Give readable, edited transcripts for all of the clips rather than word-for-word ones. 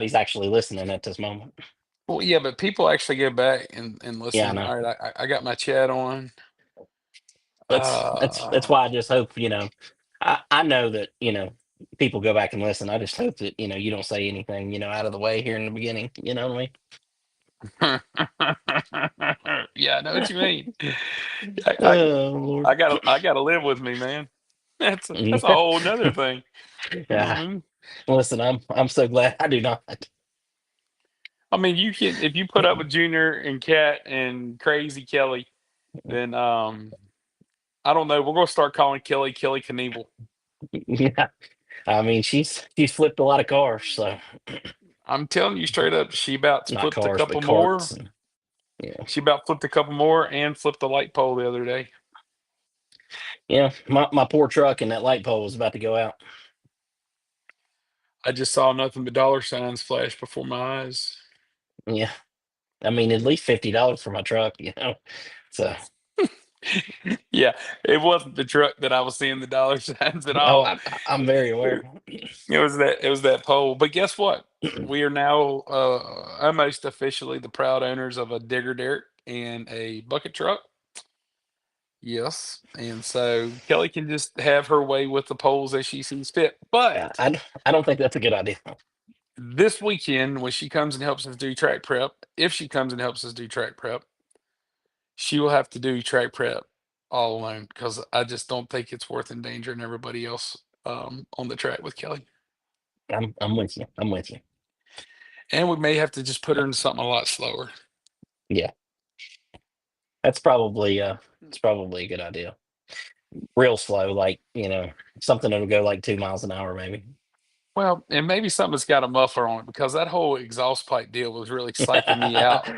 nobody's actually listening at this moment. Well, yeah, but people actually go back and Yeah, I listen. know. All right, I got my chat on. That's Uh, why I just hope, I know that, people go back and listen. I just hope that, you don't say anything, out of the way here in the beginning. You know what yeah, I know what you mean. I, I I, mean? Oh Lord. I gotta live with me, man. That's a whole nother thing. You know what Yeah. I mean? Listen, I'm so glad I do not. I mean, you can if you put up with Junior and Cat and Crazy Kelly, then I don't know. We're gonna start calling Kelly Knievel. Yeah. I mean, she's flipped a lot of cars, so I'm telling you straight up, she about not flipped a cars, but couple more. carts. And, yeah. She about flipped a couple more and flipped the light pole the other day. Yeah. My poor truck and that light pole was about to go out. I just saw nothing but dollar signs flash before my eyes. Yeah. I mean, at least $50 for my truck. So Yeah, it wasn't the truck that I was seeing the dollar signs at oh, all. I'm very aware. It was that pole. But guess what? We are now almost officially the proud owners of a digger derrick and a bucket truck. Yes, and so Kelly can just have her way with the poles as she sees fit. I, But I I don't think that's a good idea. this weekend, when she comes and helps us do track prep, if she comes and helps us do track prep, she will have to do track prep all alone because I just don't think it's worth endangering everybody else on the track with Kelly. I'm with you. I'm with you. And we may have to just put her into something a lot slower. Yeah, that's probably it's probably a good idea. Real slow, like something that'll go like 2 miles an hour, maybe. Well, and maybe something that's got a muffler on it because that whole exhaust pipe deal was really psyching me out.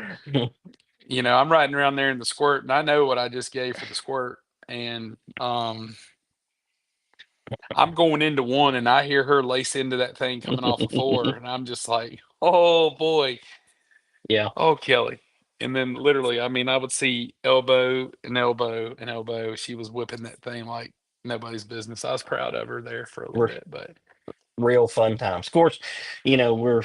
I'm riding around there in the squirt, and I know what I just gave for the squirt, and I'm going into one, and I hear her lace into that thing coming off of four, and I'm just like, oh boy, Yeah, oh Kelly. And then literally, I mean, I would see elbow and elbow and elbow. She was whipping that thing like nobody's business. I was proud of her there for a little we're bit, but real fun times. Of course, we're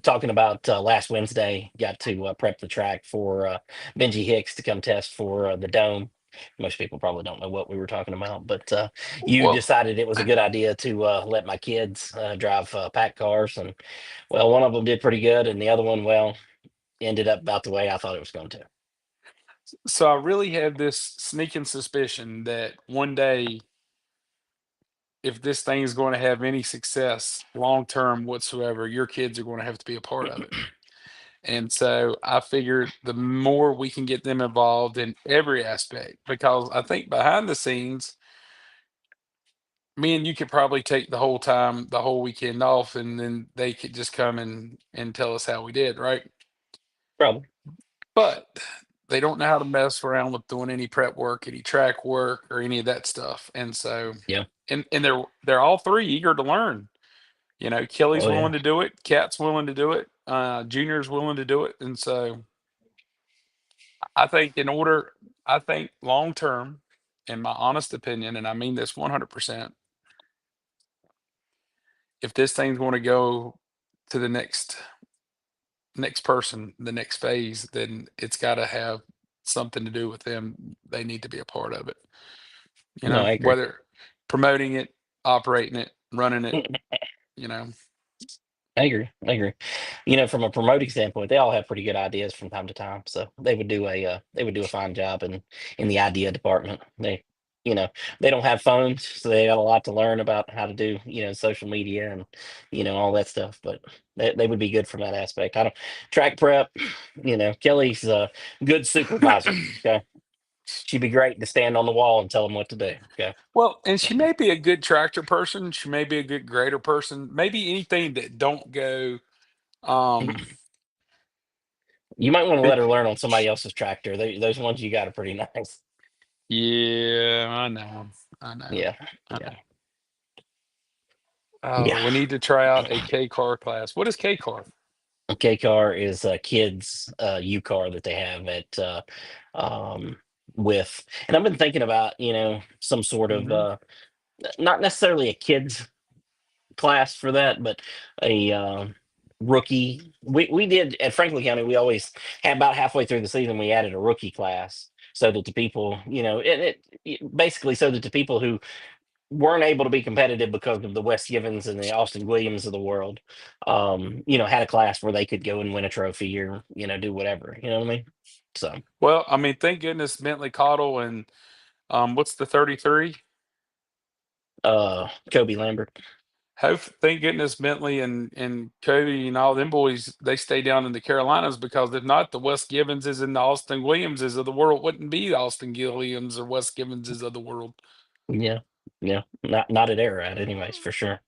talking about last Wednesday. Got to prep the track for Benji Hicks to come test for the dome. Most people probably don't know what we were talking about, but you well, decided it was a good idea to let my kids drive pack cars, and well, one of them did pretty good, and the other one, well, ended up about the way I thought it was going to. so I really have this sneaking suspicion that one day, if this thing is going to have any success long term whatsoever, your kids are going to have to be a part of it. And so I figured the more we can get them involved in every aspect, because I think behind the scenes, me and you could probably take the whole weekend off, and then they could just come and tell us how we did, right? Probably, But they don't know how to mess around with doing any prep work, any track work, or any of that stuff. And so, yeah. and they're all three eager to learn. Kelly's Oh yeah. willing to do it, Kat's willing to do it, Junior's willing to do it, and so I think I think long term, in my honest opinion, and I mean this 100%, if this thing's going to go to the next person, the next phase, then it's got to have something to do with them. They need to be a part of it. No, I agree. Whether promoting it, operating it, running it. You know, I agree. I agree. From a promoting standpoint, they all have pretty good ideas from time to time. So they would do a fine job in the idea department. You know, they don't have phones, so they got a lot to learn about how to do social media and all that stuff. But they would be good from that aspect. I don't track prep. Kelly's a good supervisor. Okay, she'd be great to stand on the wall and tell them what to do. Okay. well, and she may be a good tractor person. She may be a good grader person. Maybe anything that don't go. Um, You might want to it, let her learn on somebody else's tractor. Those ones you got are pretty nice. yeah, I know, I know, Yeah, I yeah, know. yeah. We need to try out a K car class. What is K car? K car is a kids U car that they have at um, with, and I've been thinking about some sort of Hmm. not necessarily a kids class for that, but a rookie. We did at Franklin County. We always had about halfway through the season we added a rookie class so that the people, basically so that the people who weren't able to be competitive because of the West Givens and the Austin Williams of the world, had a class where they could go and win a trophy or do whatever. You know what I mean? So, Well, I mean, thank goodness Bentley Cottle and what's the 33? Kobe Lambert. Hope thank goodness Bentley and Cody and all them boys they stay down in the Carolinas because if not, the West Givenses and the Austin Williamses of the world wouldn't be the Austin Williams or West Givenses of the world. Yeah, yeah, not at Ararat, anyways, for sure,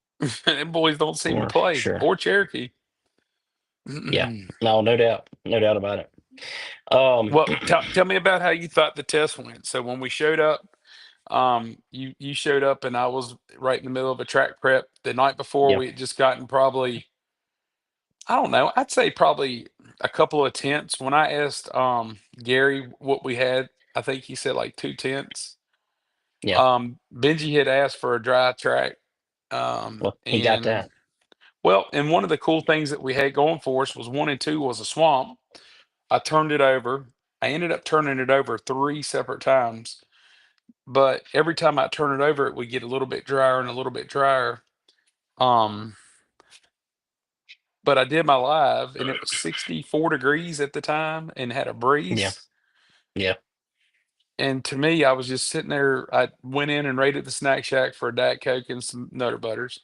Them boys don't seem to for play sure. or Cherokee. Yeah, no, no doubt about it. Um, Well, tell me about how you thought the test went. So when we showed up, you showed up and I was right in the middle of a track prep the night before. yeah, We had just gotten probably I don't know. I'd say probably a couple of tenths. When I asked Gary what we had, I think he said like 2 tenths. yeah. Benji had asked for a dry track. Well, he got And that. well, and one of the cool things that we had going for us was 1 and 2 was a swamp. I turned it over. I ended up turning it over 3 separate times. But every time I turn it over, it would get a little bit drier and a little bit drier. Um, but I did my live and it was 64 degrees at the time and had a Yeah, breeze. yeah, And to me, I was just sitting there. I went in and raided the snack shack for a Diet Coke and some Nutter Butters,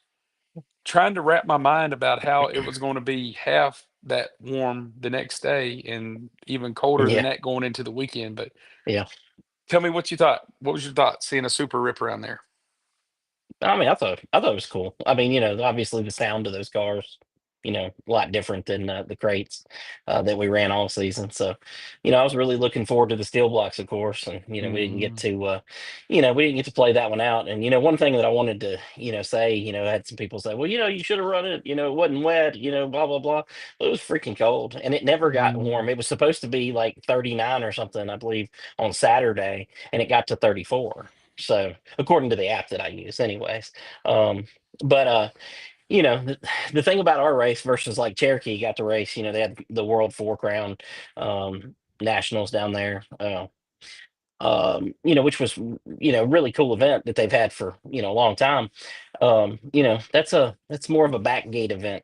trying to wrap my mind about how it was going to be half that warm the next day and even colder than yeah, that going into the weekend. But yeah. tell me what you thought. What was your thought seeing a super rip around there? I mean, I thought it was cool. I mean, obviously the sound of those cars, a lot different than the crates that we ran all season. So, I was really looking forward to the steel blocks, of course, and we didn't get Mhm. to, we didn't get to play that one out. And one thing that I wanted to, say, I had some people say, well, you should have run it. It wasn't wet. Blah blah blah. But it was freaking cold, and it never got Mhm. warm. It was supposed to be like 39 or something, I believe, on Saturday, and it got to 34. So according to the app that I use, anyways. But the thing about our race versus like Cherokee got to race, they had the World Four Crown Nationals down there. Which was really cool event that they've had for a long time. That's more of a back gate event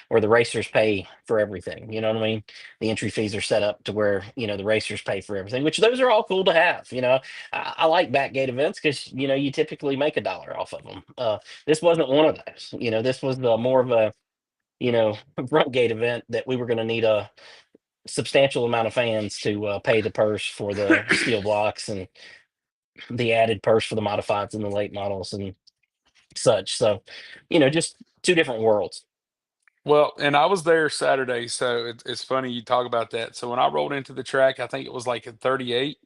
where the racers pay for everything. You know what I mean? The entry fees are set up to where the racers pay for everything, which those are all cool to have. I like back gate events because you typically make $1 off of them. This wasn't one of those. This was more of a front gate event that we were going to need a substantial amount of fans to pay the purse for the steel blocks and the added purse for the modifieds and the late models and such. So, just two different worlds. Well, and I was there Saturday, so it's funny you talk about that. So when I rolled into the track, I think it was like a 38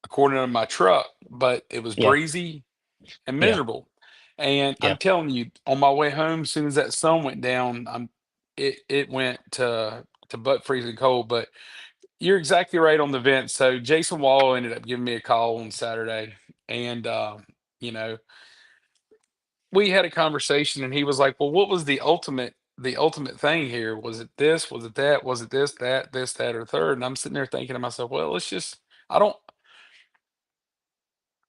according to my truck, but it was Yeah, breezy and yeah, miserable. And I'm yeah, telling you, on my way home, as soon as that sun went down, it went to butt freezing cold. But you're exactly right on the vent. So Jason Wall ended up giving me a call on Saturday, and you know, we had a conversation, and he was like, "Well, what was the ultimate thing here? Was it this? Was it that? Was it this, that, or third?" And I'm sitting there thinking to myself, "Well, let's just." I don't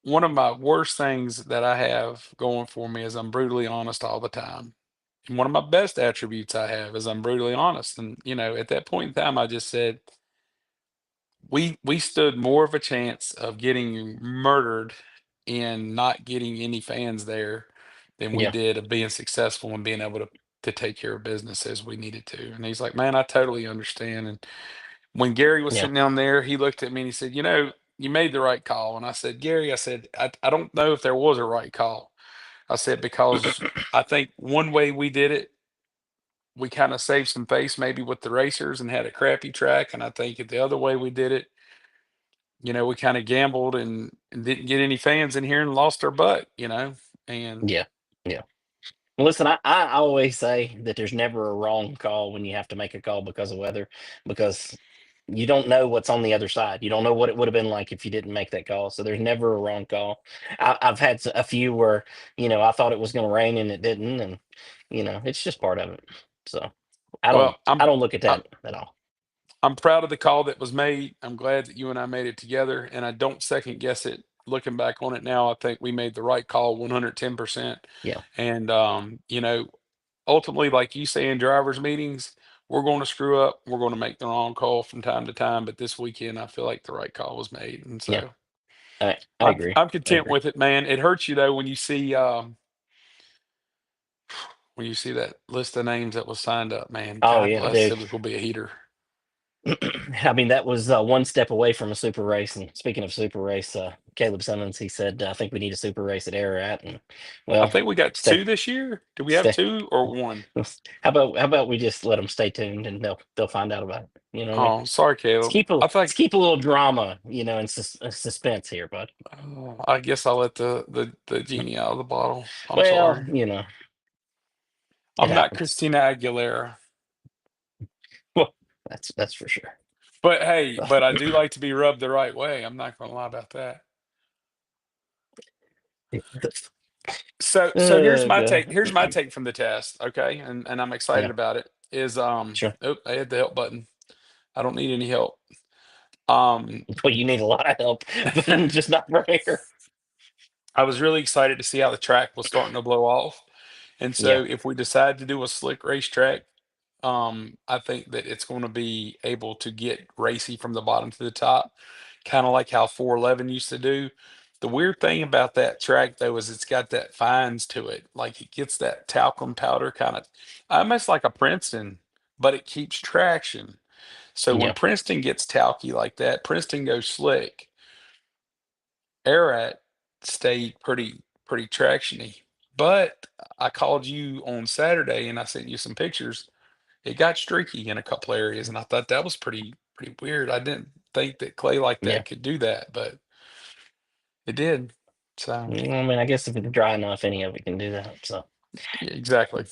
One of my worst things that I have going for me is I'm brutally honest all the time. And one of my best attributes I have is I'm brutally honest. And at that point in time, I just said we stood more of a chance of getting murdered and not getting any fans there than we yeah, did of being successful and being able to take care of business as we needed to. And he's like, "Man, I totally understand." And when Gary was yeah, sitting down there, he looked at me and he said, "You made the right call." And I said, "Gary," I said, I don't know if there was a right call. I said, because I think one way we did it, we kind of saved some face maybe with the racers and had a crappy track. And I think the other way we did it, we kind of gambled and didn't get any fans in here and lost our butt. And yeah, yeah. Well, listen, I always say that there's never a wrong call when you have to make a call because of weather, because you don't know what's on the other side. You don't know what it would have been like if you didn't make that call. So there's never a wrong call. I've had a few where I thought it was going to rain and it didn't, and it's just part of it. So I don't Well, I don't look at I'm that at all. I'm proud of the call that was made. I'm glad that you and I made it together, and I don't second guess it. Looking back on it now, I think we made the right call 110%. Yeah, And ultimately, like you say in drivers' meetings, we're going to screw up. We're going to make the wrong call from time to time. But this weekend, I feel like the right call was made, and yeah, so I agree. I'm I content agree. with it, man. It hurts you though when you see that list of names that was signed up. Man, Oh God yeah, bless. dude. It was going to be a heater. I mean, that was one step away from a super race. And speaking of super race, Caleb Simmons, he said, "I think we need a super race at Ararat." And I well, think we got stay, two this year. Do we have stay. two or one? How about we just let them stay tuned and they'll find out about it. You know what I mean? Oh, sorry, Caleb. I Let's think. keep a little drama, and suspense here, bud. Oh, I guess I let the genie out of the bottle. I'm Well, sorry. it I'm not happens. Christina Aguilera. Well, that's for sure. But hey, but I do like to be rubbed the right way. I'm not going to lie about that. So here's Oh my take. god. Here's my take from the test. Okay, and I'm excited Yeah, about it. Is sure. oh, I hit the help button. I don't need any help. Um, Well, you need a lot of help, but just not right here. I was really excited to see how the track was starting to blow off. And Yeah, so if we decide to do a slick racetrack, I think that it's going to be able to get racy from the bottom to the top, kind of like how 411 used to do. The weird thing about that track though is it's got that fines to it. Like it gets that talcum powder kind of almost like a Princeton, but it keeps traction. So when yeah, Princeton gets talky like that, Princeton goes slick. Arat stayed pretty tractiony. But I called you on Saturday and I sent you some pictures. It got streaky in a couple areas, and I thought that was pretty weird. I didn't think that clay like yeah. that could do that, but it did. So I mean, I guess if it's dry enough, any of it can do that. So. yeah, exactly.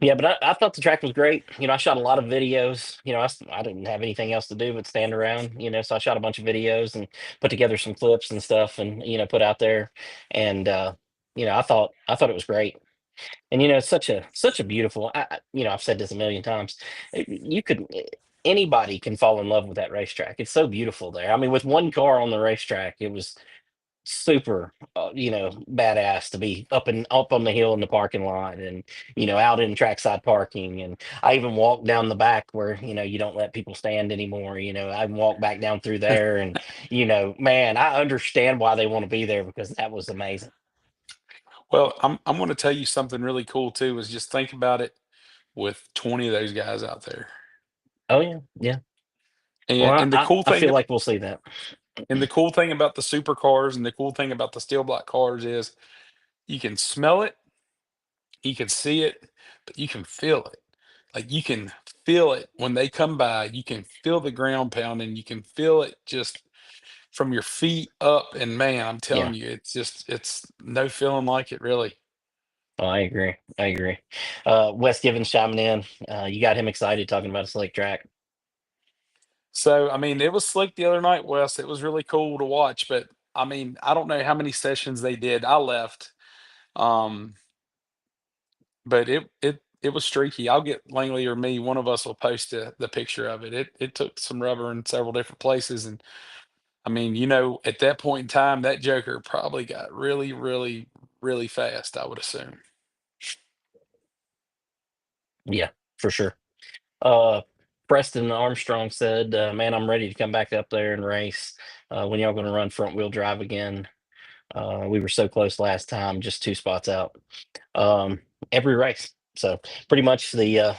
Yeah, but I thought the track was great. I shot a lot of videos. I didn't have anything else to do but stand around. So I shot a bunch of videos and put together some clips and stuff, and put out there. And I thought it was great. And it's such a beautiful. I've said this a million times. You could anybody can fall in love with that racetrack. It's so beautiful there. I mean, with one car on the racetrack, it was super badass to be up on the hill in the parking lot, and out in trackside parking. And I even walked down the back where you don't let people stand anymore. I walked back down through there, and man, I understand why they want to be there, because that was amazing. Well, I'm going to tell you something really cool too. Is just think about it with 20 of those guys out there, Oh yeah, yeah. and Well, and the cool I thing feel like we'll see that. and the cool thing about the supercars and the cool thing about the steel block cars is you can smell it, you can see it, but you can feel it. Like you can feel it when they come by. You can feel the ground pounding. You can feel it just from your feet up. And man, I'm Yeah. telling you, it's no feeling like it really. Oh, I agree. I agree. Wes Givens chiming in. You got him excited talking about a slick track. So I mean, it was slick the other night, Wes. It was really cool to watch. But I mean, I don't know how many sessions they did. I left, um, but it was streaky. I'll get Langley or me. One of us will post the picture of it. It took some rubber in several different places, and I mean, at that point in time, that Joker probably got really fast, I would assume. Yeah, for sure. Uh, Preston Armstrong said, "Man, I'm ready to come back up there and race. When y'all going to run front wheel drive again? We were so close last time, just 2 spots out. um, every race. So pretty much the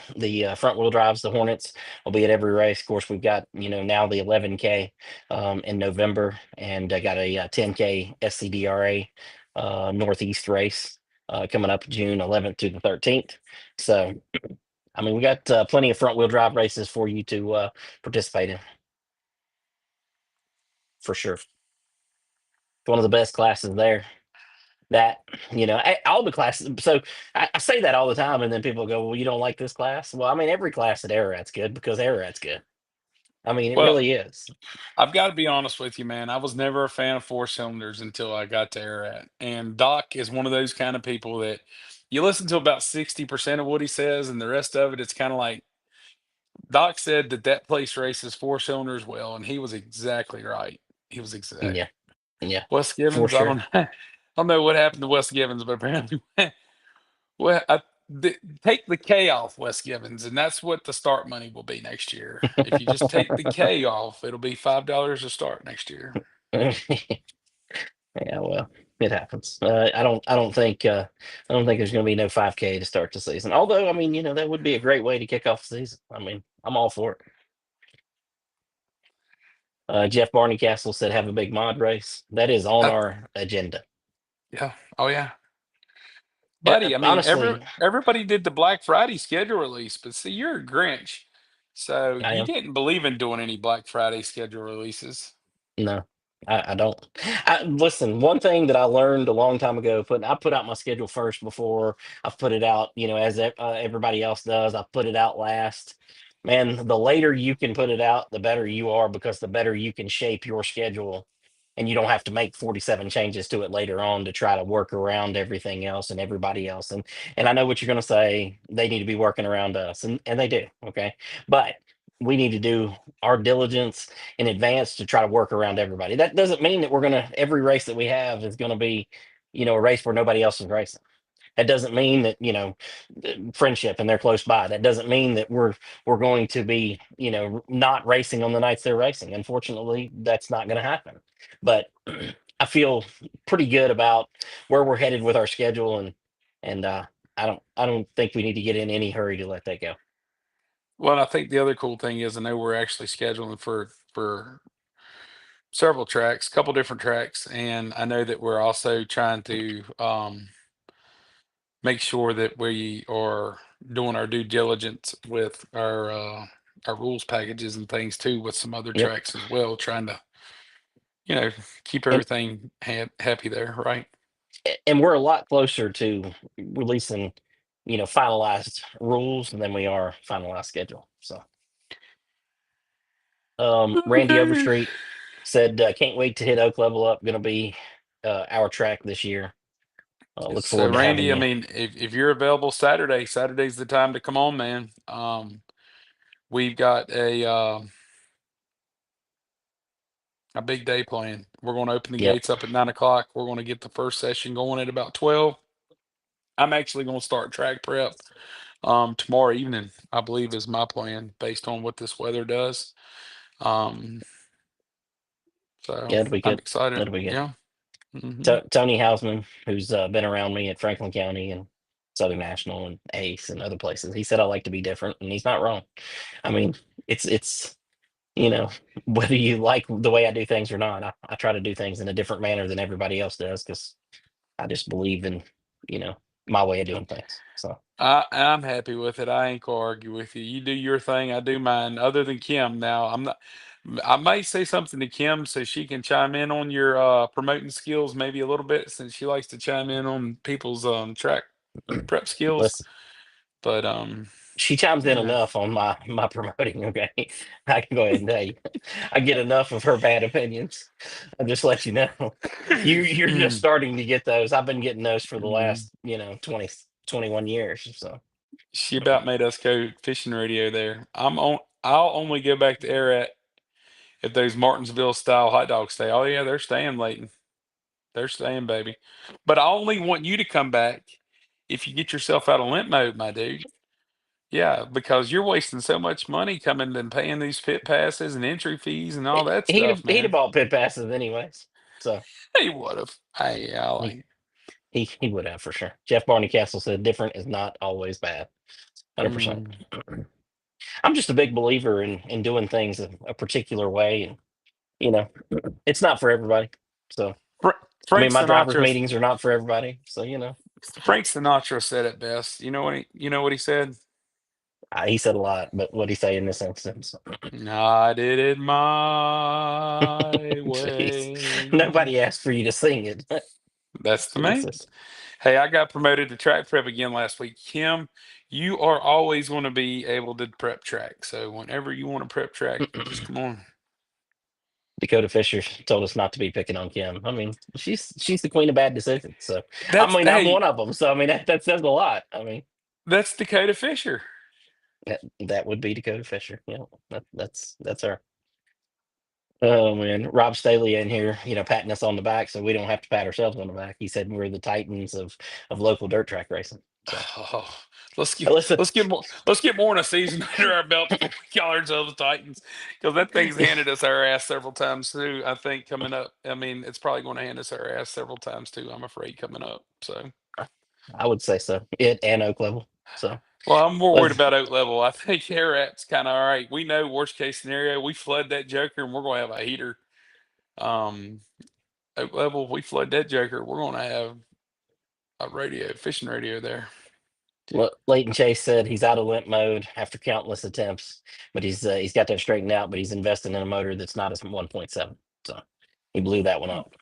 front wheel drives, the Hornets, will be at every race. Of course, we've got now the 11K in November, and I got a 10K SCDRA Northeast race coming up June 11th through the 13th. So I mean, we got plenty of front wheel drive races for you to participate in, for sure. It's one of the best classes there. That all the classes. So I say that all the time, and then people go, "Well, you don't like this class?" Well, I mean, every class at Ararat's good because Ararat's good. I mean, it Well, really is. I've got to be honest with you, man. I was never a fan of four cylinders until I got to Ararat. And Doc is one of those kind of people that you listen to about 60% of what he says, and the rest of it, it's kind of like, Doc said that that place races four cylinders well, and he was exactly right. He was exact. Yeah, yeah, Wes for Givens, I sure. don't I don't know what happened to Wes Givens, but apparently, well, take the K off Wes Givens, and that's what the start money will be next year. If you just take the K off, it'll be $5 to start next year. Yeah, well, it happens. I don't think there's going to be no 5K to start the season. Although, I mean, that would be a great way to kick off the season. I mean, I'm all for it. Jeff Barneycastle said have a big mod race. That is on Uh, our agenda. yeah. Oh yeah. Buddy, I mean, Honestly, everybody did the Black Friday schedule release, but see, you're a Grinch, so I you am. didn't believe in doing any Black Friday schedule releases. No, I don't. Listen, one thing that I learned a long time ago, I put out my schedule first before I've put it out, as everybody else does. I put it out last. Man, the later you can put it out, the better you are because the better you can shape your schedule. And you don't have to make 47 changes to it later on to try to work around everything else and everybody else. And I know what you're going to say. They need to be working around us, and they do. Okay. But we need to do our diligence in advance to try to work around everybody. That doesn't mean that every race that we have is gonna be, a race where nobody else is racing. That doesn't mean that, friendship and they're close by. That doesn't mean that we're going to be, not racing on the nights they're racing. Unfortunately, that's not gonna happen. But I feel pretty good about where we're headed with our schedule and I don't think we need to get in any hurry to let that go. Well, I think the other cool thing is I know we're actually scheduling for several tracks, a couple different tracks, and I know that we're also trying to make sure that we are doing our due diligence with our rules packages and things too with some other Yep. tracks as well, trying to you know keep And everything happy there, right? and we're a lot closer to releasing, finalized rules than we are finalized schedule. So, Randy Okay. Overstreet said, "Can't wait to hit Oak Level Up. Going to be our track this year. Look So forward to having Randy, I you." mean, if you're available Saturday, Saturday's the time to come on, man. We've got a big day planned. We're going to open the Yep, gates up at 9 o'clock. We're going to get the first session going at about 12. I'm actually going to start track prep tomorrow evening, I believe is my plan based on what this weather does. Um, so yeah, it'll be I'm good. excited. It'll be good. Yeah. Hmm. Tony Hausman, who's been around me at Franklin County and Southern National and Ace and other places, he said I like to be different, and he's not wrong. I mean, it's you know, whether you like the way I do things or not, I try to do things in a different manner than everybody else does because I just believe in, you know, my way of doing things. So I'm happy with it. I ain't gonna argue with you. You do your thing, I do mine. Other than Kim, now I'm not. I might say something to Kim so she can chime in on your promoting skills maybe a little bit since she likes to chime in on people's track prep skills. listen, But she chimes in yeah. enough on my promoting. Okay, I can go ahead and tell you, I get enough of her bad opinions. I'll just let you know. You're just Mm, starting to get those. I've been getting those for the mm. last 21 years. So She about made us go fishing radio there. I'll only go back to Ararat if those Martinsville style hot dogs stay. Oh yeah, they're staying, Leighton. They're staying, baby. But I only want you to come back if you get yourself out of limp mode, my dude. Yeah, because you're wasting so much money coming and paying these pit passes and entry fees and all that stuff, he'd have man. bought pit passes anyways. So He would have. Hey, I he like. he would have for sure. Jeff Barneycastle said different is not always bad. 100%. Mm. I'm just a big believer in doing things a particular way, and you know, it's not for everybody. So, I Frank mean, my drivers' Sinatra. meetings are not for everybody. So, Frank Sinatra said it best. You know what he said? he said a lot, but what he say in this instance? I did it my Jeez, way. nobody asked for you to sing it. That's the man. Jesus, Hey, I got promoted to track prep again last week. Kim, you are always going to be able to prep track. So whenever you want to prep track, you just come on. Dakota Fisher told us not to be picking on Kim. I mean, she's the queen of bad decisions. So, I That's mean, I'm hey, one of them. So, I mean, that says a lot. I mean, that's Dakota Fisher. That would be Dakota Fisher. Yeah, that's her. Oh man, Rob Staley in here, patting us on the back, so we don't have to pat ourselves on the back. He said we're the titans of local dirt track racing. So Oh, let's get listen, more in a season under our belt before we call ourselves the Titans, because that thing's handed us our ass several times too. I think coming up, I mean, it's probably going to hand us our ass several times too. I'm afraid coming up. So, I would say so. It and Oak Level. So well, I'm more worried let's about Oak Level. I think Ararat's kind of all right. We know worst case scenario, we flood that Joker and we're going to have a heater. Um, Oak Level, we flood that Joker, we're going to have a fishing radio there. look. Leighton Chase said he's out of limp mode after countless attempts, but he's got that straightened out. But he's investing in a motor that's not a 1.7. So he blew that one up.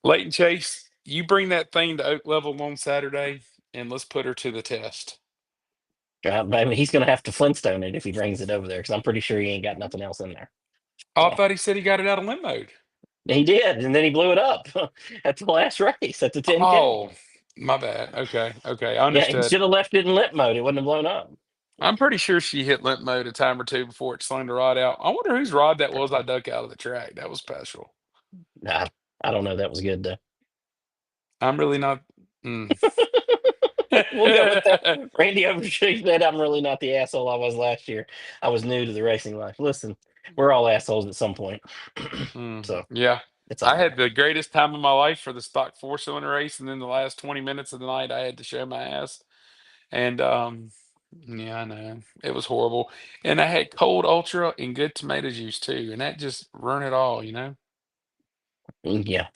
Leighton Chase, you bring that thing to Oak Level on Saturday, and let's put her to the test. I mean, he's going to have to Flintstone it if he brings it over there because I'm pretty sure he ain't got nothing else in there. Oh, I So thought he said he got it out of limp mode. he did, and then he blew it up at the last race at the 10K. Oh, my bad. Okay, okay, I Yeah, he understood. should have left it in limp mode. It wouldn't have blown up. I'm pretty sure she hit limp mode a time or two before it slung the rod out. I wonder whose rod that was I Probably. duck out of the track. That was special. Nah, I don't know. That was good though. I'm really not. Mm. We'll go with that. Randy Overstreet said, "I'm really not the asshole I was last year. I was new to the racing life. Listen, we're all assholes at some point, so Yeah. it's I all had right." the greatest time of my life for the stock four-cylinder race, and then the last 20 minutes of the night, I had to show my ass. And yeah, I know it was horrible. And I had cold ultra and good tomato juice too, and that just ruined it all, you know. Yeah,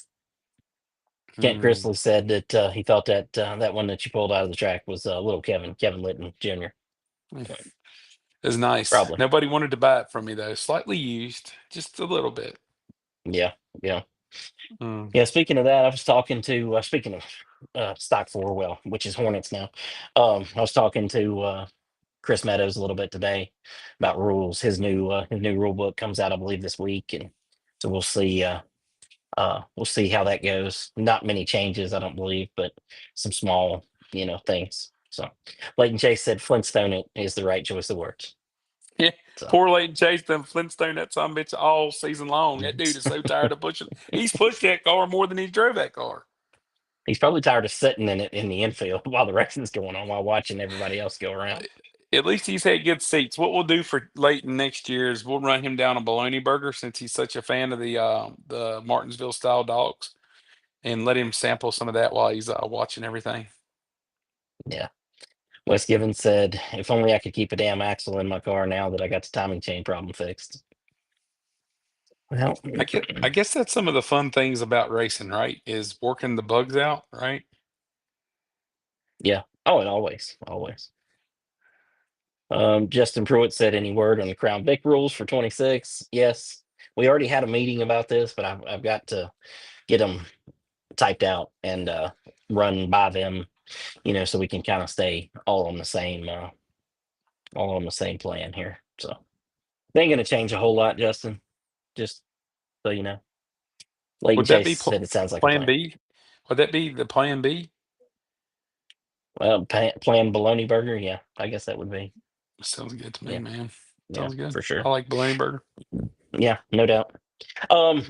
Kent Hmm. Chrisley said that he thought that that one that you pulled out of the track was little Kevin Litton Jr. It was nice. Probably. Nobody wanted to buy it from me though. Slightly used, just a little bit. Yeah, yeah, Mm. yeah. Speaking of that, I was talking to speaking of stock four, well, which is Hornets now. I was talking to Chris Meadows a little bit today about rules. His new rule book comes out, I believe, this week, and so we'll see. We'll see how that goes. Not many changes, I don't believe, but some small, things. So, Leighton Chase said Flintstone it is the right choice of words. Yeah, So, poor Leighton Chase done Flintstone that some bitch all season long. That dude is so tired of pushing. He's pushed that car more than he drove that car. he's probably tired of sitting in it in the infield while the racing's going on, while watching everybody else go around. At least he's had good seats. What we'll do for Leighton next year is we'll run him down a bologna burger since he's such a fan of the Martinsville style dogs, and let him sample some of that while he's watching everything. Yeah. Wes Givens said, "If only I could keep a damn axle in my car now that I got the timing chain problem fixed." Well, I guess that's some of the fun things about racing, right? Is working the bugs out, right? yeah. Oh, and always. Justin Pruitt said, "Any word on the Crown Vic rules for 26?" Yes, we already had a meeting about this, but I've got to get them typed out and run by them, so we can kind of stay all on the same plan here. So they ain't gonna change a whole lot, Justin. Just so you know, Leighton Would that Chase be said it sounds like a plan plan. B? Would that be the plan B? Well, plan bologna burger. Yeah, I guess that would be. Sounds good to me, Yeah, man. yeah, Sounds good. for I sure. like bologna burger. Yeah, no doubt. Um,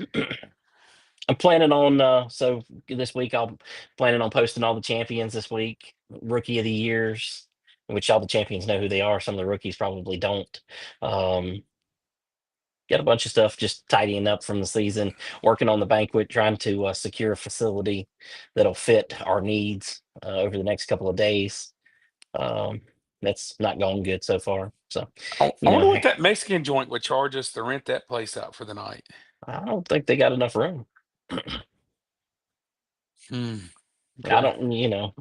I'm planning on so this week I'm planning on posting all the champions this week, rookie of the years, which all the champions know who they are. Some of the rookies probably don't. Um, got a bunch of stuff just tidying up from the season, working on the banquet, trying to secure a facility that'll fit our needs over the next couple of days. Um, that's not going good so far. So, I you know, wonder what that Mexican joint would charge us to rent that place out for the night. I don't think they got enough room. Hmm. I Okay. don't,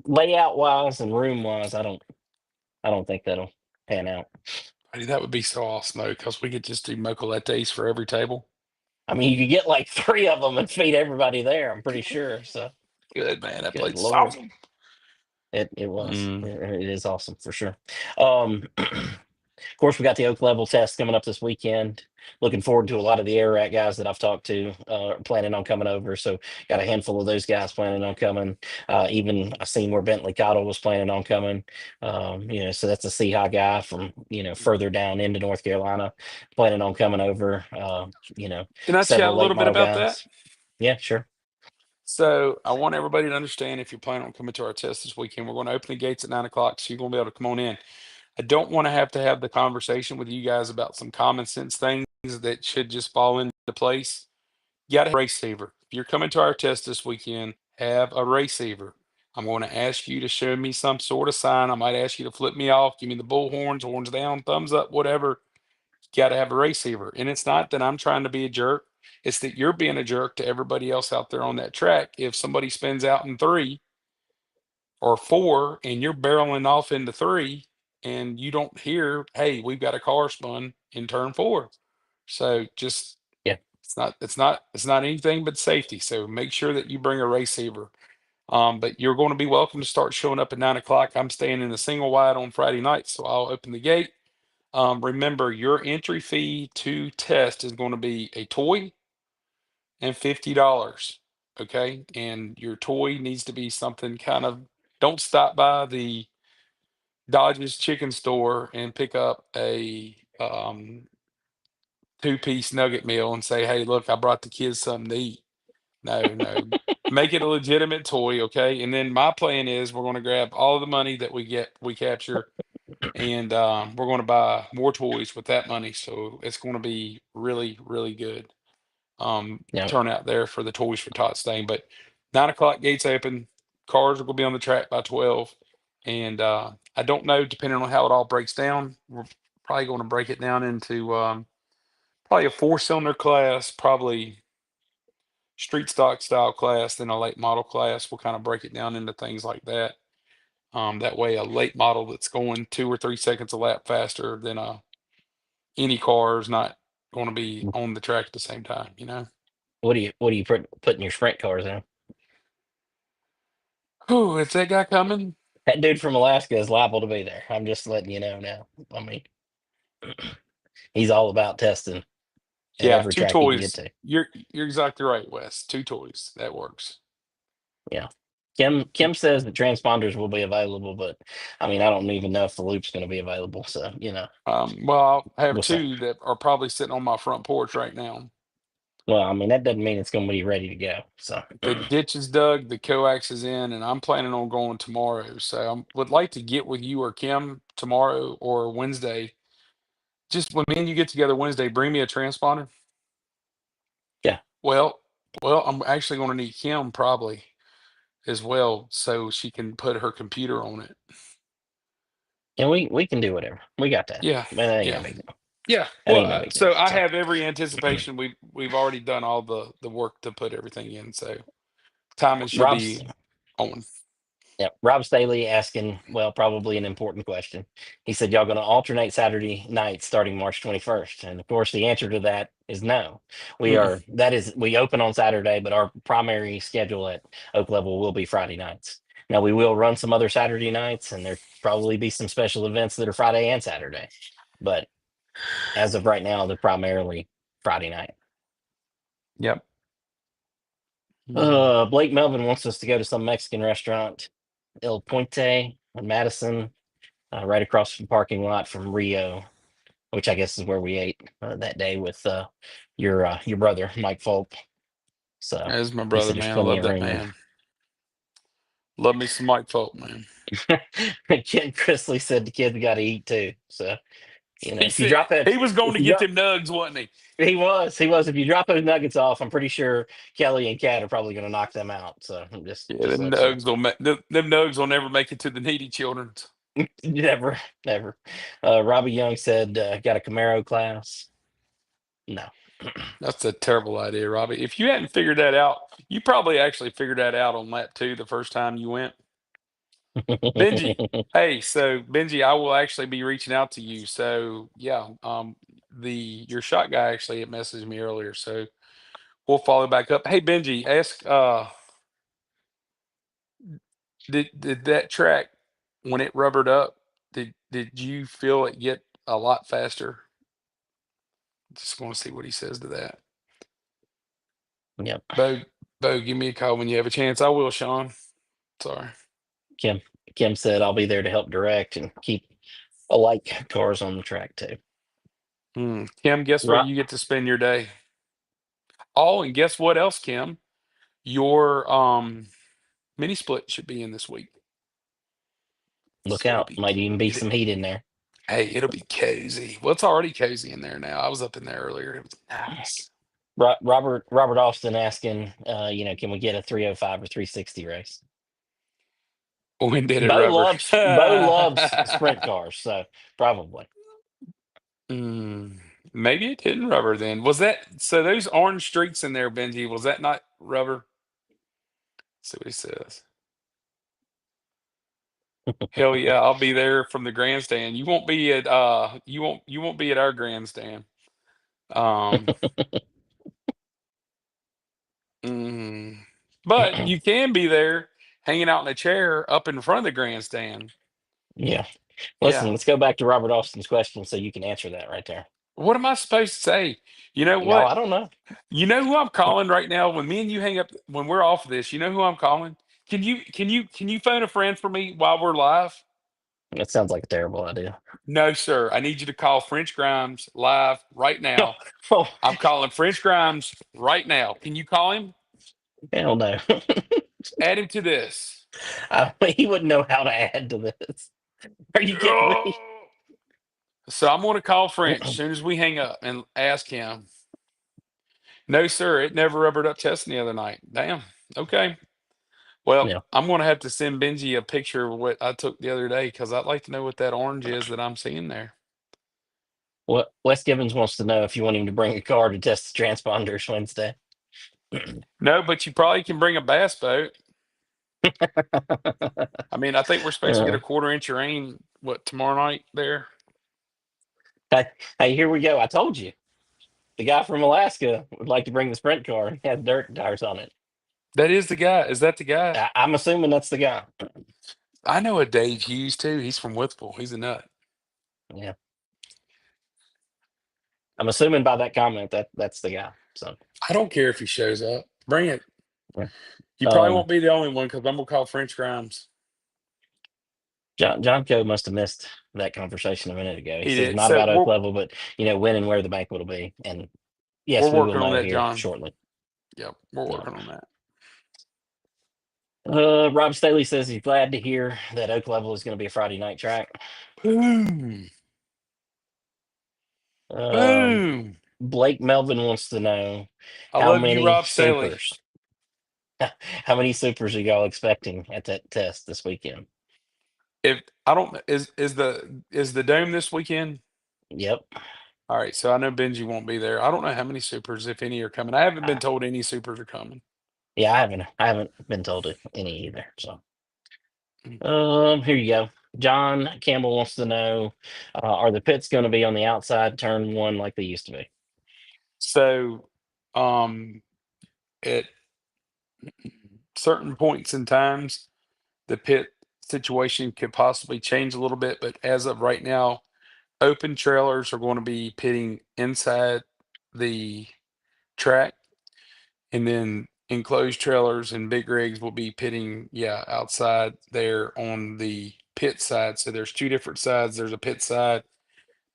layout wise and room wise, I don't think that'll pan out. Buddy, that would be so awesome though, because we could just do mocha lattes for every table. I mean, you could get like three of them and feed everybody there. I'm pretty sure. So, Good man, that good place is lord, awesome. it was. Mm. It is awesome for sure. Um, Of course, we got the Oak level test coming up this weekend. Looking forward to a lot of the Ararat guys that I've talked to planning on coming over. So got a handful of those guys planning on coming. Even I seen where Bentley Cottle was planning on coming. So that's a Seahawk guy from further down into North Carolina, planning on coming over. Can I chat a Several late little bit model about that? guys. Yeah, sure. So I want everybody to understand if you're planning on coming to our test this weekend, we're going to open the gates at 9 o'clock, so you're going to be able to come on in. I don't want to have the conversation with you guys about some common sense things that should just fall into place. You got to have a race saver. If you're coming to our test this weekend, have a race saver. I'm going to ask you to show me some sort of sign. I might ask you to flip me off, give me the bull horns, horns down, thumbs up, whatever. You got to have a race saver. And it's not that I'm trying to be a jerk. It's that you're being a jerk to everybody else out there on that track. If somebody spins out in 3 or 4 and you're barreling off into 3 and you don't hear, hey, we've got a car spun in turn 4. So just Yeah. it's not anything but safety. So make sure that you bring a race saver. But you're going to be welcome to start showing up at 9 o'clock. I'm staying in the single wide on Friday night, so I'll open the gate. Remember, your entry fee to test is going to be a toy and $50. Okay. And your toy needs to be something kind of, don't stop by the Dodge's chicken store and pick up a 2-piece nugget meal and say, hey, look, I brought the kids something to eat. No, no. Make it a legitimate toy, okay? And then my plan is we're going to grab all the money that we capture, and we're going to buy more toys with that money. So it's going to be really, really good Yeah. turnout there for the Toys for Tots thing. But 9 o'clock gates open. Cars will be on the track by 12. And I don't know, depending on how it all breaks down, we're probably going to break it down into probably a 4-cylinder class, probably street stock style class, then a late model class. We'll kind of break it down into things like that. That way, a late model that's going 2 or 3 seconds a lap faster than any car is not going to be on the track at the same time, you know? What do you put in your sprint cars in? Oh, is that guy coming? That dude from Alaska is liable to be there. I'm just letting you know now. I mean, he's all about testing at Yeah, every two track he can get toys. to. You're exactly right, Wes. Two toys. That works. Yeah. Kim says the transponders will be available, but I mean, I don't even know if the loop's going to be available. So, Well, I have we'll see. two that are probably sitting on my front porch right now. Well, I mean, that doesn't mean it's going to be ready to go. So, The ditch is dug, the coax is in, and I'm planning on going tomorrow. So I would like to get with you or Kim tomorrow or Wednesday. Just when me and you get together Wednesday, bring me a transponder. yeah. Well, well, I'm actually going to need Kim probably as well, so she can put her computer on it. And we can do whatever. We got that. Yeah, Man, that ain't no yeah. big deal. Yeah, That well, ain't no big deal. so I So, have every anticipation. We've already done all the work to put everything in, so timing should Rob's be on. Yeah, Rob Staley asking, well, probably an important question. He said, y'all going to alternate Saturday nights starting March 21st? And of course, the answer to that is no. Mm-mm. We open on Saturday, but our primary schedule at Oak Level will be Friday nights. Now, we will run some other Saturday nights, and there probably be some special events that are Friday and Saturday. But as of right now, they're primarily Friday night. Yep. Mm. Blake Melvin wants us to go to some Mexican restaurant, El Puente in Madison, right across from the parking lot from Rio, which I guess is where we ate that day with your brother Mike Fulp. So That is my he brother, said there's man. I plenty love of that room. And man. Love me some Mike Folk, man. Ken Chrisley said the kids got to eat too. So He if you said drop that, he was going if to you get drop, them nugs, wasn't he? he was. If you drop those nuggets off, I'm pretty sure Kelly and Kat are probably going to knock them out. So Yeah, just them let you nugs don't them nugs will never make it to the needy children's. know. Never, never. Robbie Young said got a Camaro class. No. That's a terrible idea, Robbie. If you hadn't figured that out, you probably actually figured that out on lap 2 the first time you went. Benji, hey, so Benji, I will actually be reaching out to you. So yeah, the your shot guy actually had messaged me earlier, so we'll follow back up. Hey Benji, ask did that track when it rubbered up, did you feel it get a lot faster. Just want to see what he says to that. Yep. Bo, Bo, give me a call when you have a chance. I will, Sean. Sorry. Kim Kim said I'll be there to help direct and keep alike cars on the track too. Kim, guess where Right. you get to spend your day? Oh, and guess what else, Kim? Your mini split should be in this week. Look So it'll out. be Might even be it, some heat in there. hey, it'll be cozy. Well, it's already cozy in there now. I was up in there earlier. It was nice. Robert Austin asking, can we get a 305 or 360 race? When did it rubber? Bo loves sprint cars, so probably. Mm, maybe it didn't rubber then. Was that so? Those orange streaks in there, Benji, was that not rubber? See what he says. Hell yeah, I'll be there from the grandstand. You won't be at our grandstand. Um, mm, but you can be there hanging out in a chair up in front of the grandstand. Yeah. Listen, Yeah. let's go back to Robert Austin's question so you can answer that right there. What am I supposed to say? You know No, what? I don't know. You know who I'm calling right now? When me and you hang up, when we're off of this, you know who I'm calling? Can you phone a friend for me while we're live? That sounds like a terrible idea. No, sir. I need you to call French Grimes live right now. Oh, I'm calling French Grimes right now. Can you call him? hell no. Add him to this. He wouldn't know how to add to this. Are you kidding me? Oh. So I'm going to call French as soon as we hang up and ask him. No, sir. It never rubbered up testing the other night. Damn. Okay. Well, Yeah. I'm going to have to send Benji a picture of what I took the other day because I'd like to know what that orange is that I'm seeing there. What Wes Gibbons wants to know if you want him to bring a car to test the transponders Wednesday. No, but you probably can bring a bass boat. I mean, I think we're supposed to get Uh, a quarter-inch of rain, what, tomorrow night there? hey, hey, here we go. I told you. The guy from Alaska would like to bring the sprint car and have dirt tires on it. That is the guy. Is that the guy? I'm assuming that's the guy. I know a Dave Hughes too. He's from Withville. He's a nut. Yeah. I'm assuming by that comment that's the guy. So I don't care if he shows up. Bring it. yeah. You probably Um won't be the only one because I'm gonna call French Grimes. John Coe must have missed that conversation a minute ago. He He says did. not So about oak we're level, but when and where the bank will be. And we're yes, we will working on know that, here John. shortly. Yep, we're Yeah. working on that. Rob Staley says he's glad to hear that oak level is going to be a Friday night track. Boom. Um, Boom. Blake Melvin wants to know I how love you, many Rob Staley. supers, how many supers are y'all expecting at that test this weekend? If I don't is the dome this weekend? Yep. All right, so I know Benji won't be there. I don't know how many supers, if any, are coming. I haven't been Uh, told any supers are coming. yeah, I haven't been told any either. So, Mm. here you go. John Campbell wants to know, are the pits going to be on the outside turn one like they used to be? So, um, at certain points in times, the pit situation could possibly change a little bit, but as of right now, open trailers are going to be pitting inside the track, and then enclosed trailers and big rigs will be pitting, yeah, outside there on the pit side. So there's two different sides. There's a pit side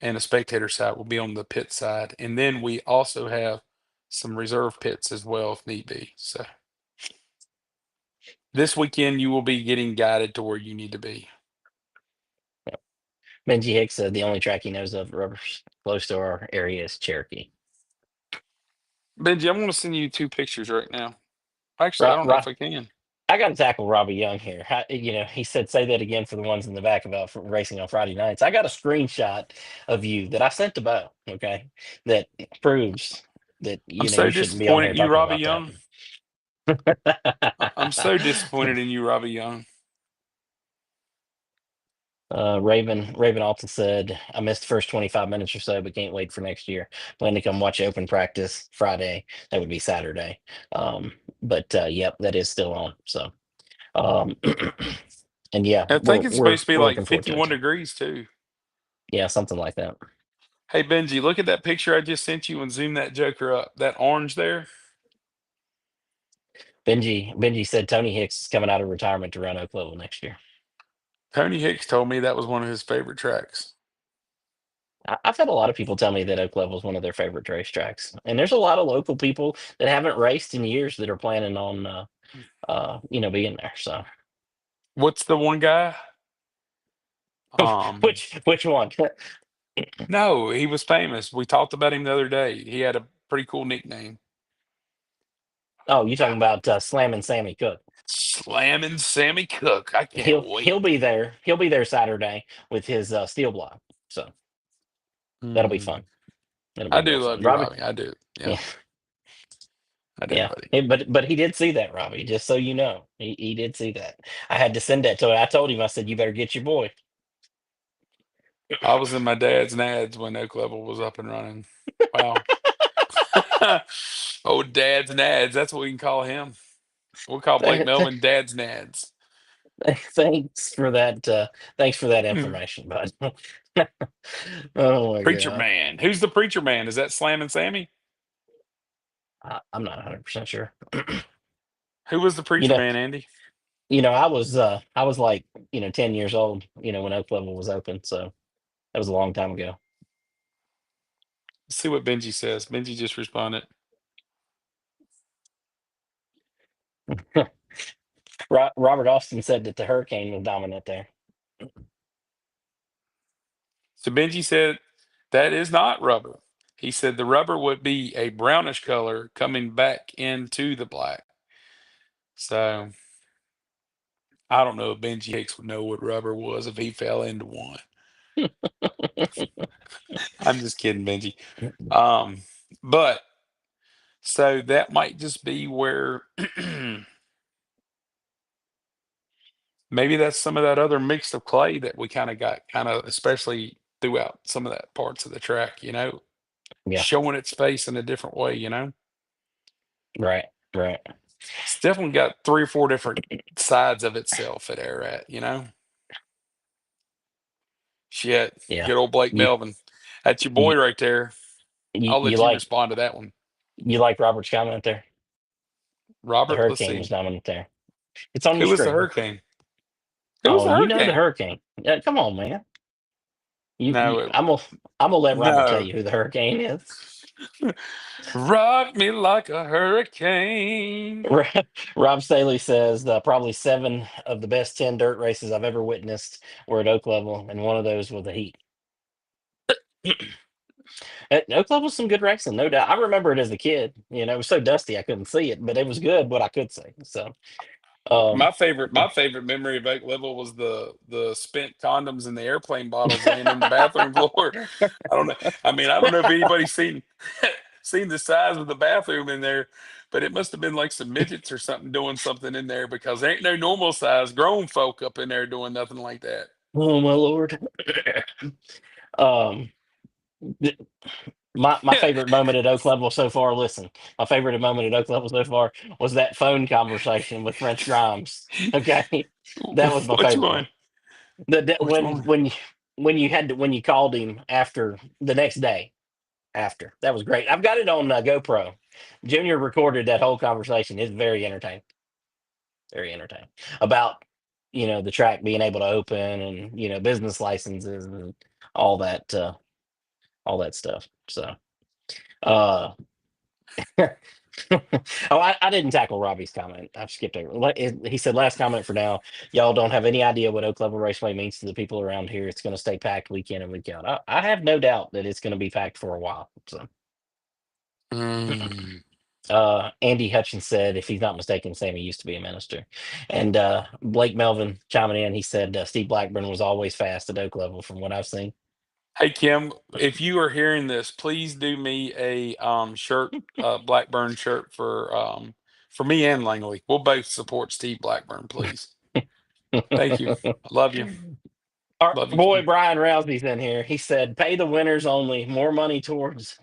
and a spectator side will be on the pit side. And then we also have some reserve pits as well if need be. So this weekend you will be getting guided to where you need to be. Benji Hicks said the only track he knows of rubbers close to our area is Cherokee. Benji, I'm going to send you two pictures right now. Actually, I Right, don't know if right. I can. I got to tackle Robbie Young here. He said, say that again for the ones in the back about racing on Friday nights. I got a screenshot of you that I sent to Bo, okay, that proves that, I'm so you shouldn't be on disappointed here in you, talking Robbie about that. Young. I'm so disappointed in you, Robbie Young. Raven Alton said, I missed the first 25 minutes or so, but can't wait for next year. Plan to come watch open practice Friday. That would be Saturday. But yep, that is still on. So, um, and yeah, I think we're it's we're supposed to be we're like looking forward to it. 51 degrees too. Yeah, something like that. Hey Benji, look at that picture I just sent you and zoom that joker up. That orange there. Benji said Tony Hicks is coming out of retirement to run Oak Level next year. Tony Hicks told me that was one of his favorite tracks. I've had a lot of people tell me that Oak Level is one of their favorite racetracks, and there's a lot of local people that haven't raced in years that are planning on, being there. So, What's the one guy? Um, which one? no, he was famous. We talked about him the other day. He had a pretty cool nickname. Oh, you talking about Slammin' Sammy Cook? Slamming Sammy Cook. I can't He'll wait. be there. He'll be there Saturday with his steel block. So that'll be Mm. fun. That'll I be real do fun. love you, Robbie, Robbie. I do. Yeah, yeah, I do, yeah. buddy. But he did see that, Robbie. Just so you know, he did see that. I had to send that to him. I told him. I said, "You better get your boy." I was in my dad's nads when Oak Level was up and running. Wow. Oh, dad's nads. That's what we can call him. We'll call Blake Th- th- Melvin dad's nads. Thanks for that. Thanks for that information, bud. Oh my Preacher god, man. Who's the preacher man? Is that Slam and Sammy? I'm not 100% sure. Who was the You preacher know, man, Andy? I was like 10 years old. When Oak Level was open, so that was a long time ago. Let's see what Benji says. Benji just responded. Robert Austin said that the Hurricane was dominant there. So Benji said that is not rubber. He said the rubber would be a brownish color coming back into the black. So I don't know if Benji Hicks would know what rubber was if he fell into one. I'm just kidding, Benji. Um, but so that might just be where maybe that's some of that other mix of clay that we kind of got, kind of especially throughout some of that parts of the track, Yeah, showing its face in a different way. right, right. It's definitely got three or four different sides of itself at Ararat. Shit, Yeah. good old Blake You Melvin. That's your boy you right there. you, I'll you let you like respond to that one. you like Robert's comment there? The Robert, let's Hurricane was see. dominant there. It's on your Who was the screen. hurricane? Who was Oh, the you know the hurricane? Hurricane. Come on, man. No, it, I'm gonna let Robert tell no. you who the Hurricane is. Rock me like a hurricane. Rob Rob Staley says probably 7 of the best 10 dirt races I've ever witnessed were at Oak Level, and one of those was the Heat. At Oak Level was some good racing, no doubt. I remember it as a kid. It was so dusty I couldn't see it, but it was good what I could see. So, um, My favorite memory of Oak Level was the spent condoms and the airplane bottles laying in the bathroom floor. I don't know. I mean, I don't know if anybody's seen seen the size of the bathroom in there, but it must have been like some midgets or something doing something in there because there ain't no normal size grown folk up in there doing nothing like that. oh my lord. um, th- my favorite moment at Oak Level so far. Listen, my favorite moment at Oak Level so far was that phone conversation with French Grimes. Okay, that was my Which favorite one. one? That Which one? when you called him after the next day after, that was great. I've got it on GoPro. Junior recorded that whole conversation. It's very entertaining about the track being able to open, and business licenses and all that uh, all that stuff. So, uh, oh, I didn't tackle Robbie's comment. I skipped over. He said, "Last comment for now. Y'all don't have any idea what Oak Level Raceway means to the people around here. It's going to stay packed week in and week out. I have no doubt that it's going to be packed for a while." So, Mm. Andy Hutchins said, if he's not mistaken, Sammy used to be a minister. And Blake Melvin chiming in, he said Steve Blackburn was always fast at Oak Level, from what I've seen. Hey Kim, if you are hearing this, please do me a shirt, Blackburn shirt for me and Langley. We'll both support Steve Blackburn, please. Thank you. I love you. Our Love you, boy Kim. Brian Rousey's in here. He said, "Pay the winners only. More money towards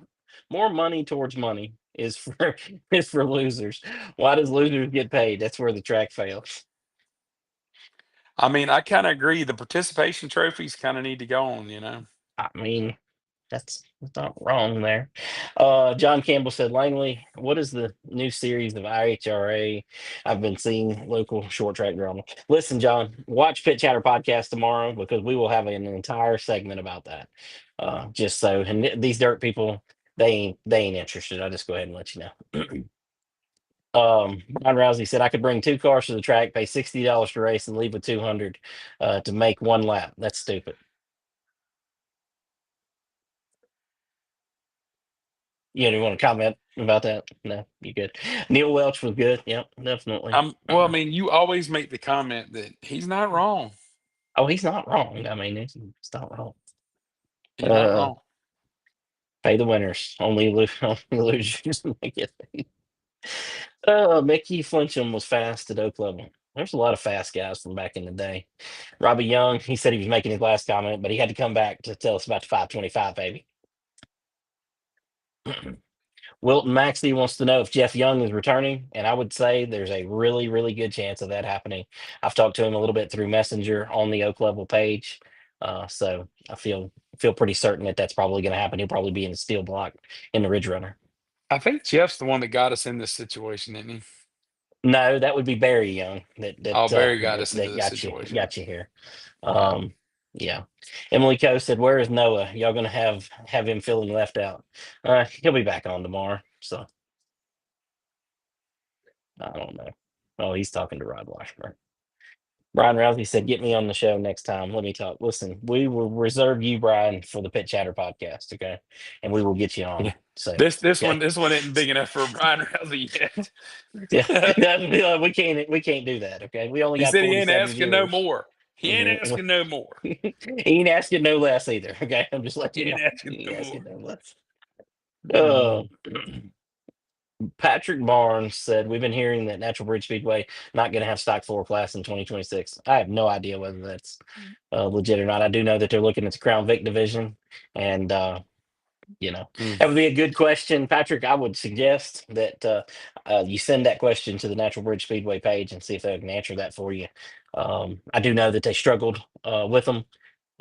money is for is for losers. Why does losers get paid? That's where the track fails." I mean, I kind of agree. The participation trophies kind of need to go on. I mean, that's not wrong there. John Campbell said, Langley, what is the new series of IHRA I've been seeing local short track drama? Listen, John, watch Pit Chatter podcast tomorrow because we will have an entire segment about that. Just so, and these dirt people, they ain't interested. I'll just go ahead and let you know. Ron Rousey said I could bring two cars to the track, pay $60 to race, and leave with 200 to make one lap. That's stupid. You don't want to comment about that? No, you good. Neil Welch was good. Yep, definitely. Well, I mean, you always make the comment that he's not wrong. Oh, he's not wrong. I mean, he's not wrong. He's not Uh, wrong. pay the winners. Only only losers make it. Mickey Flincham was fast at Oak Level. There's a lot of fast guys from back in the day. Robbie Young, he said he was making his last comment, but he had to come back to tell us about the 525, baby. Wilton Maxey wants to know if Jeff Young is returning, and I would say there's a really, really good chance of that happening. I've talked to him a little bit through Messenger on the Oak Level page, so I feel pretty certain that that's probably going to happen. He'll probably be in the steel block in the Ridge Runner. I think Jeff's the one that got us in this situation, isn't he? No, that would be Barry Young Oh, Barry got us into that this situation. got you here. Um, yeah. Emily Coe said, "Where is Noah? Y'all gonna have him feeling left out? He'll be back on tomorrow, so I don't know. Oh, he's talking to Rod Washburn. Brian Rousey said, "Get me on the show next time. Let me talk. Listen, we will reserve you, Brian, for the Pit Chatter podcast, okay? And we will get you on Yeah. soon, This okay? one isn't big enough for Brian Rousey Yeah, yet. we can't do that, okay? We only He got said he ain't 47 asking no viewers. more. He ain't Mhm. asking no more. He ain't asking no less either, okay? I'm just letting He you know. ain't asking He no ain't more. asking no less. Mm. Uh, Patrick Barnes said, "We've been hearing that Natural Bridge Speedway not going to have stock floor class in 2026. I have no idea whether that's legit or not. I do know that they're looking at the Crown Vic division, and you know Mm. that would be a good question, Patrick. I would suggest that you send that question to the Natural Bridge Speedway page and see if they can answer that for you. I do know that they struggled with them,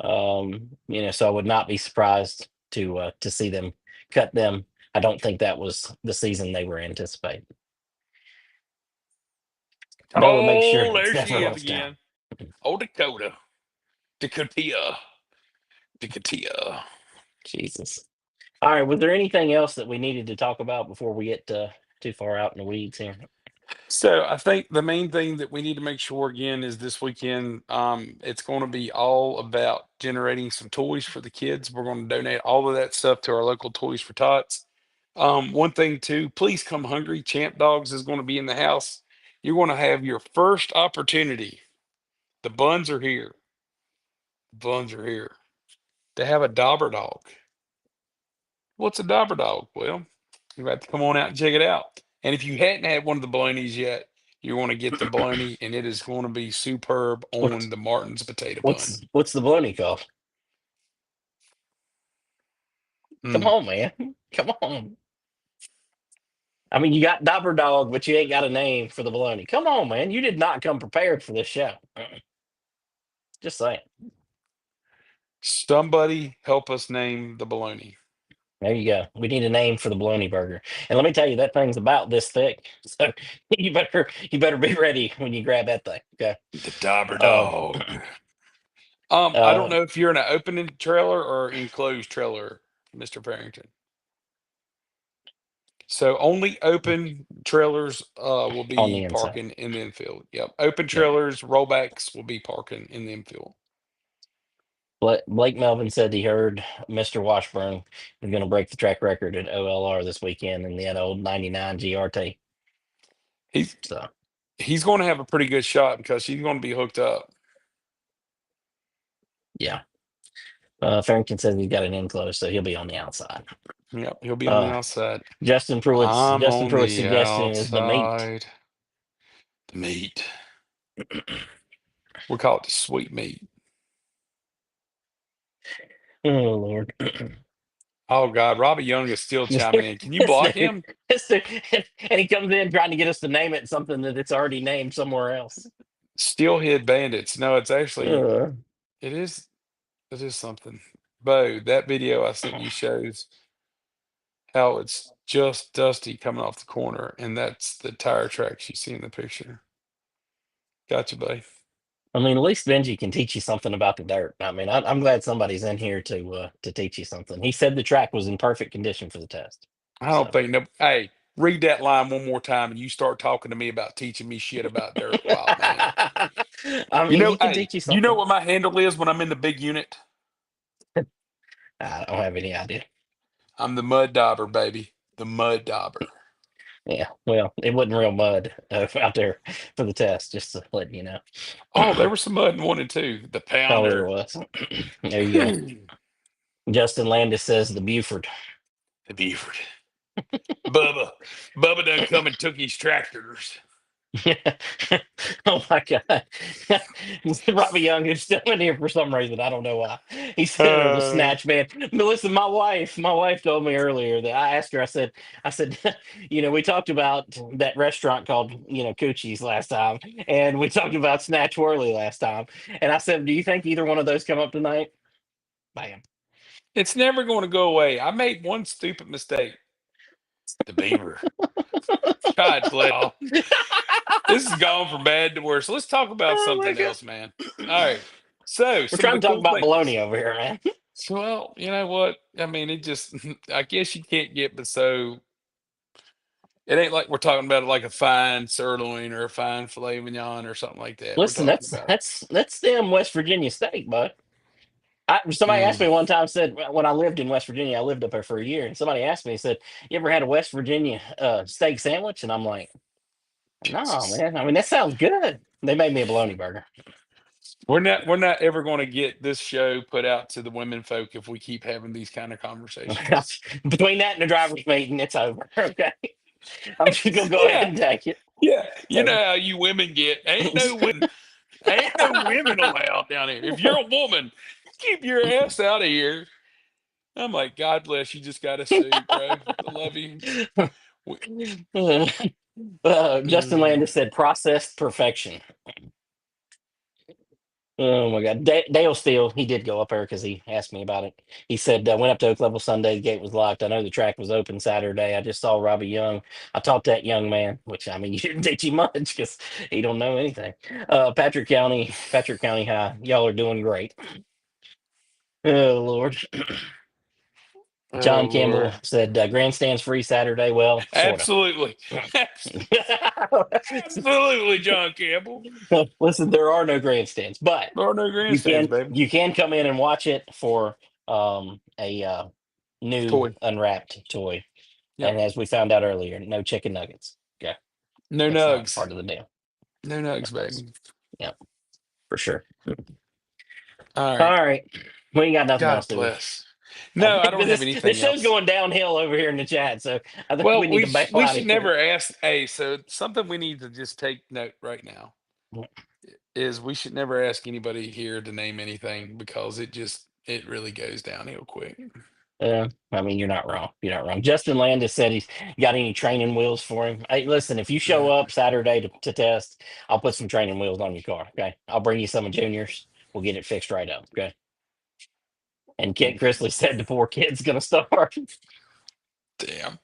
so I would not be surprised to see them cut them. I don't think that was the season they were anticipating. Noah makes sure Oh, it's there never she is left out. again. Oh, Dakota. Dakota. Dakota. Jesus. All right. Was there anything else that we needed to talk about before we get too far out in the weeds here? So I think the main thing that we need to make sure again is this weekend, it's going to be all about generating some toys for the kids. We're going to donate all of that stuff to our local Toys for Tots. One thing too, please come hungry. Champ Dogs is going to be in the house. You're going to have your first opportunity. The buns are here. Buns are here. To have a Dobber dog. What's a Dobber dog? Well, you have to come on out and check it out. And if you hadn't had one of the bolognas yet, you want to get the bologna, and it is going to be superb What's on the Martin's potato bun. what's the bologna called? Come Mm. on, man. Come on. I mean, you got Dobber Dog, but you ain't got a name for the bologna. Come on, man. You did not come prepared for this show. Just saying. Somebody help us name the bologna. There you go. We need a name for the bologna burger. And let me tell you, that thing's about this thick. So you better be ready when you grab that thing. Okay. The Dobber Um, dog. I don't uh, know if you're in an open trailer or enclosed trailer, Mr. Farrington. So only open trailers will on be the inside. parking in the infield. Yep. Open Yep. trailers, rollbacks will be parking in the infield. Blake Melvin said he heard Mr. Washburn is going to break the track record at OLR this weekend in the old 99 GRT. He's So, he's going to have a pretty good shot because he's going to be hooked up. yeah. Farrington says he's got an enclosed, so he'll be on the outside. Yep, he'll be on the Uh, outside. I'm Justin on Pruitt's the suggestion is the meat. outside. The meat. We call it the sweet meat. Oh Lord. Oh God, Robbie Young is still chiming in. Can you This block dude, him? and he comes in trying to get us to name it something that it's already named somewhere else. Steelhead bandits. No, it's actually Uh, it is something. Bo, that video I sent you shows how it's just dusty coming off the corner, and that's the tire tracks you see in the picture. Gotcha, buddy. I mean, at least Benji can teach you something about the dirt. I mean, I'm glad somebody's in here to teach you something. He said the track was in perfect condition for the test. I don't So, think no. Hey, read that line one more time, and you start talking to me about teaching me shit about dirt, wild man. I You mean, know, he can hey, teach you you know something. what my handle is when I'm in the big unit? I don't have any idea. I'm the mud dauber, baby. The mud dauber. Yeah, well, it wasn't real mud out there for the test, just to let you know. Oh, there was some mud in one and two. The Oh, there pounder. was. There you go. The Justin Landis says the Buford. Beaver. Bubba. Bubba done come and took his tractors. Oh my God. Robbie Young is still in here for some reason. I don't know why. He's sitting there, the Uh, snatch man. But listen, my wife told me earlier that I asked her, I said, we talked about that restaurant called, Coochie's last time, and we talked about Snatch Whirly last time. And I said, do you think either one of those come up tonight? Bam. it's never going to go away. I made one stupid mistake. The beaver. God bless y'all. This has gone from bad to worse. Let's talk about Oh my something God. else, man. All right. So, We're some of trying the to talk cool about things. baloney over here, man. So, well, you know what? I mean, it just, I guess you can't get, but so it ain't like we're talking about like a fine sirloin or a fine filet mignon or something like that. We're Listen, talking that's about, that's that's them West Virginia steak, bud. Somebody asked mm, me one time, said when I lived in West Virginia, I lived up there for a year, and somebody asked me, said, "You ever had a West Virginia steak sandwich?" And I'm like, "No, Jesus. man. I mean, that sounds good." They made me a bologna burger. We're not ever going to get this show put out to the women folk if we keep having these kind of conversations. Between that and the driver's meeting, it's over. Okay, I'm just gonna go ahead Yeah, and take it. yeah. You know Take how you women get. Ain't no women allowed down here. If you're a woman, keep your ass out of here. I'm like, God bless you. Just got a suit, bro. I love you. We- Justin mm, Landis said processed perfection. Oh my God. Dale Steele, he did go up there because he asked me about it. He said, went up to Oak Level Sunday, the gate was locked. I know the track was open Saturday. I just saw Robbie Young. I taught that young man, which I mean, you didn't teach him much because he don't know anything. Patrick County High, y'all are doing great. Oh Lord. oh John Campbell Lord. said, grandstands free Saturday. Well, sort of. Absolutely. Absolutely, John Campbell. Listen, there are no grandstands, but There are no you grandstands, can baby. you can come in and watch it for a new Toy. unwrapped toy. Yep. And as we found out earlier, no chicken nuggets. Okay, No that's not nugs. part of the deal. No nugs, baby. Yeah, for sure. All All right. right, we ain't got nothing else, God do we? bless. I No, I think don't have this anything show's else. going downhill over here in the chat, so I think we Well, need to bail we out should of here. never ask. Hey, so something we need to just take note right now is we should never ask anybody here to name anything because it really goes downhill quick. I mean, you're not wrong. You're not wrong. Justin Landis said he's got any training wheels for him. Hey, listen, if you show Yeah. up Saturday to test, I'll put some training wheels on your car. Okay, I'll bring you some of Junior's. We'll get it fixed right up. Okay. And Kent Chrisley said the poor kid's gonna start. Damn.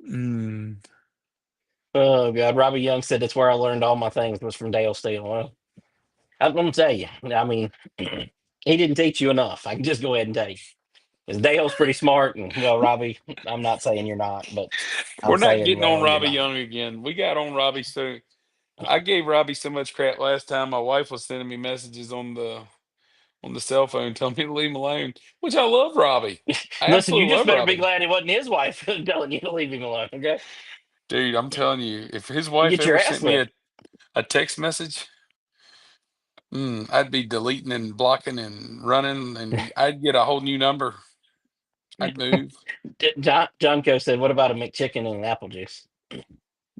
Mm. Oh God, Robbie Young said that's where I learned all my things was from Dale Steele. Well, I'm gonna tell you. I mean, he didn't teach you enough. I can just go ahead and tell you. Because Dale's pretty smart, and well, Robbie, I'm not saying you're not, but I'm We're not saying, getting on well, you're Robbie not. Young again. We got on Robbie so I gave Robbie so much crap last time. My wife was sending me messages on the cell phone telling me to leave him alone, which I love Robbie. I Listen, you absolutely just love better be Robbie. glad it wasn't his wife telling you to leave him alone. Okay, Dude, I'm telling you, if his you wife get your ever ass sent me whipped. a text message, I'd be deleting and blocking and running, and I'd get a whole new number. I'd move. John Co said, "What about a McChicken and an apple juice?"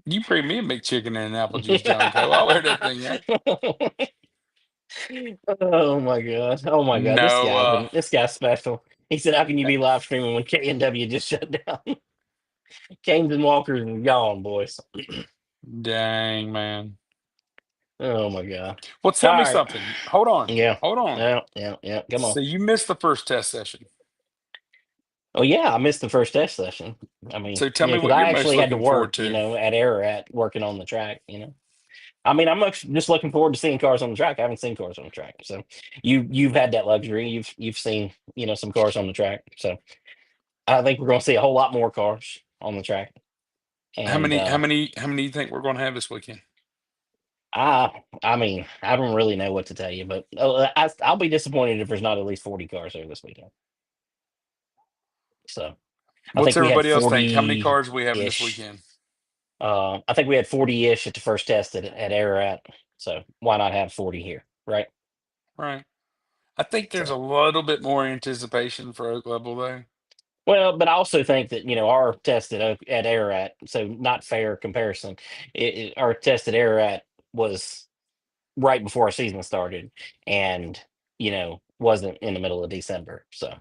You bring me a McChicken and an apple juice, John Co. I'll wear that thing out. Oh my god! Oh my god! No, This guy's special. He said, "How can you be live streaming when K&W just shut down? Canes and Walkers are gone, boys." dang man. Oh my god. Well, All tell me right. something. Hold on. Yeah. Hold on. Yeah. Yeah. Yeah. Come on. So you missed the first test session. Oh yeah, I missed the first test session. I mean, So tell yeah, me because what you're I most actually had to looking forward work, to. at Ararat working on the track. I mean, just looking forward to seeing cars on the track. I haven't seen cars on the track, so you've had that luxury. You've seen some cars on the track, so I think we're going to see a whole lot more cars on the track. How And many? How many? How many do you think we're going to have this weekend? I mean, I don't really know what to tell you, but I'll be disappointed if there's not at least 40 cars there this weekend. So I What's think we had everybody else think? How many 40 cars are we having this ish. weekend? I think we had 40-ish at the first test at Ararat. So why not have 40 here, right? Right. I think there's a So little bit more anticipation for Oak Level though. well, but I also think that our test at Ararat, so not fair comparison. Our test at Ararat was right before our season started, and wasn't in the middle of December. So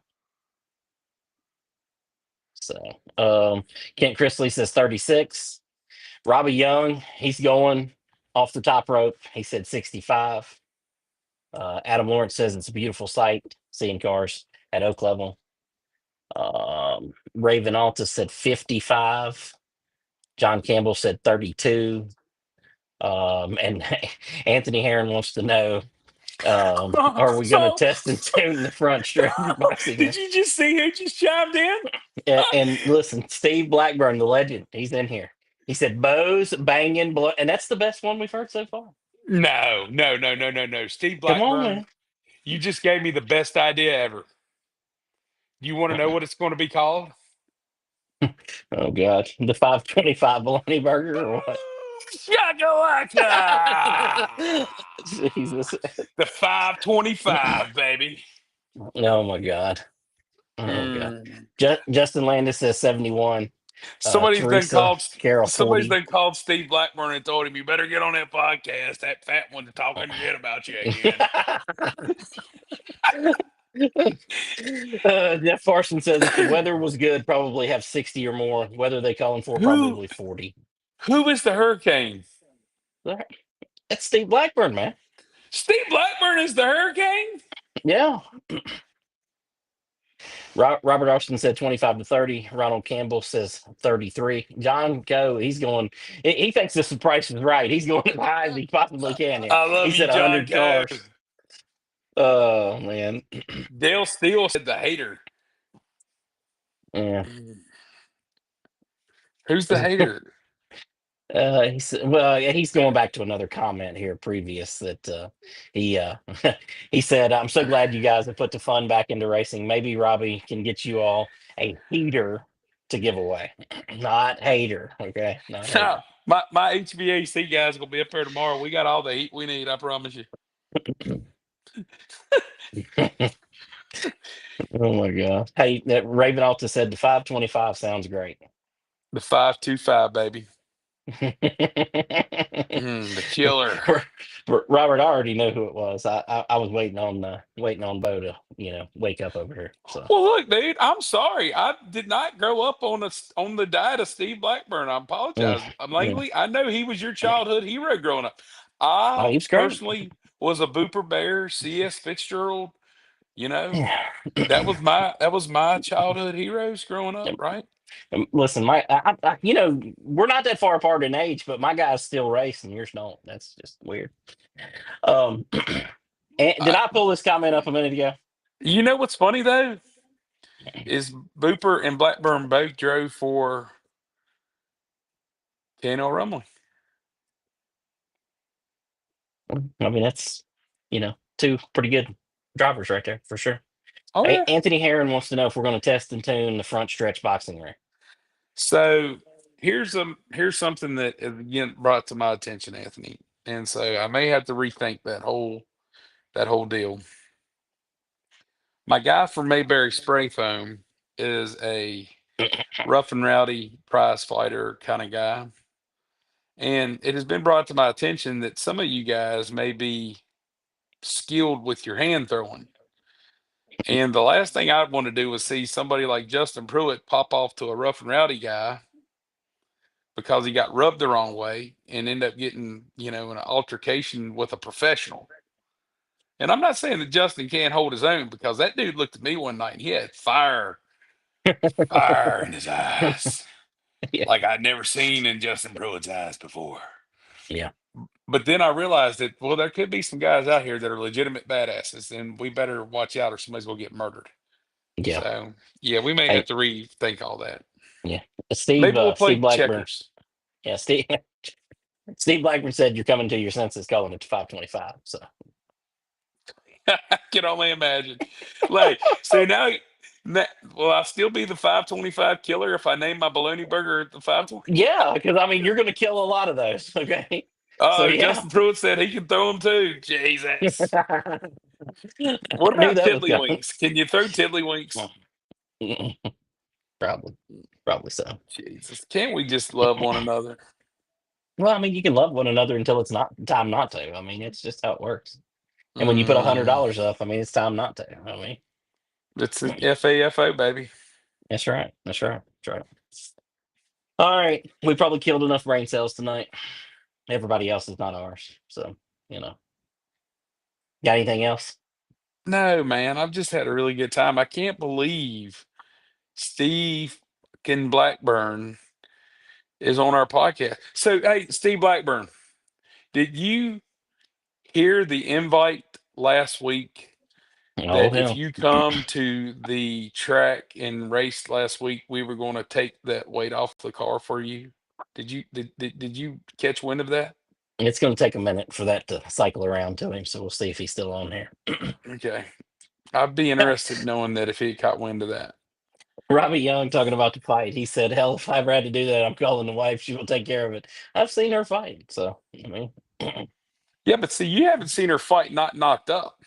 Kent Chrisley says 36. Robbie Young, he's going off the top rope. He said 65. Adam Lawrence says it's a beautiful sight seeing cars at Oak Level. Raven Alta said 55. John Campbell said 32. And Anthony Heron wants to know, are we going to So, test and tune the front stretch boxing did ring? you just see who just chimed in? And listen, Steve Blackburn, the legend, he's in here. He said Bose banging blow, and that's the best one we've heard so far. No, no, no, no, no, no. Steve Come on, Blackburn, man. you just gave me the best idea ever. You want to know what it's going to be called? Oh God, the 525 bologna burger or what? Shakalaka! Jesus. The 525, baby. Oh my God. Oh God. Mm. Justin Landis says 71. Somebody's been Teresa called. Carroll Somebody's 40. been called Steve Blackburn and told him you better get on that podcast. That fat one's talking shit about you again. Jeff Farson says if the weather was good, probably have 60 or more. Weather they calling for who probably 40. who is the Hurricane? That's Steve Blackburn, man. Steve Blackburn is the Hurricane. Yeah. Robert Austin said 25 to 30. Ronald Campbell says 33. John Coe, he's going, he thinks this price is right. He's going as high as he possibly can here. I He love you, said John 100 Coe. cars. Oh, man. Dale Steele said the hater. Yeah. Who's the hater? He said, well, yeah, he's going back to another comment here previous that he he said, "I'm so glad you guys have put the fun back into racing. Maybe Robbie can get you all a heater to give away, not hater. Okay, not No, hater." my HVAC guy's gonna be up here tomorrow. We got all the heat we need. I promise you. Oh my God! Hey, that Raven Alta said the 525 sounds great. The 525, baby. The killer. Robert, I already know who it was. I was waiting on Bo to wake up over here. So Well, look, dude, I'm sorry. I did not grow up on the diet of Steve Blackburn. I mm, apologize. mm. Langley, I know he was your childhood hero growing up. Oh, I he was great. personally was a Booper Bear, C.S. Fitzgerald. You know, Yeah. that was my childhood heroes growing up, right? Listen, we're not that far apart in age, but my guys still race and yours don't. That's just weird. Um, and did I, I pull this comment up a minute ago? you know what's funny though is Booper and Blackburn both drove for K&L Rumley. I mean, that's two pretty good drivers right there for sure. Oh yeah. Anthony Heron wants to know if we're going to test and tune the front stretch boxing ring. So here's something that again brought to my attention, Anthony, and so I may have to rethink that whole deal. My guy from Mayberry Spray Foam is a rough and rowdy prize fighter kind of guy, and it has been brought to my attention that some of you guys may be skilled with your hand throwing. And the last thing I'd want to do is see somebody like Justin Pruitt pop off to a rough and rowdy guy because he got rubbed the wrong way and ended up getting, in an altercation with a professional. And I'm not saying that Justin can't hold his own because that dude looked at me one night and he had fire in his eyes, Yeah, like I'd never seen in Justin Pruitt's eyes before. yeah, But then I realized that, well, there could be some guys out here that are legitimate badasses, and we better watch out or somebody's gonna get murdered. yeah. So yeah, we may have Hey, to rethink all that. yeah. Maybe we'll Steve play Blackburn. checkers. Yeah, Steve Blackburn said you're coming to your senses, calling it 525. So I can only imagine. Like, so now, will I still be the 525 killer if I name my bologna burger the 520? yeah, because I mean you're going to kill a lot of those. Okay, so Oh, yeah. Justin Pruitt said he can throw them too. Jesus. I What knew about that was coming. tiddlywinks? Can you throw tiddlywinks? Probably, probably so. Jesus. Can't we just love one another? Well, I mean, you can love one another until it's not time not to. I mean, it's just how it works. And when you put Mm, $100 up, I mean, it's time not to. I mean, it's an FAFO, baby. that's right. That's right. That's right. All right, we probably killed enough brain cells tonight. Everybody else is not ours. So, you know, got anything else? No, man, I've just had a really good time. I can't believe Steve Blackburn is on our podcast. So, hey, Steve Blackburn, did you hear the invite last week Oh that if hell, you come to the track and race last week, we were going to take that weight off the car for you? Did you catch wind of that? it's going to take a minute for that to cycle around to him. So we'll see if he's still on here. Okay. I'd be interested knowing that if he caught wind of that. Robbie Young talking about the fight. He said, "Hell, if I ever had to do that, I'm calling the wife. She will take care of it." I've seen her fight, so I mean, Yeah, but see, you haven't seen her fight not knocked up.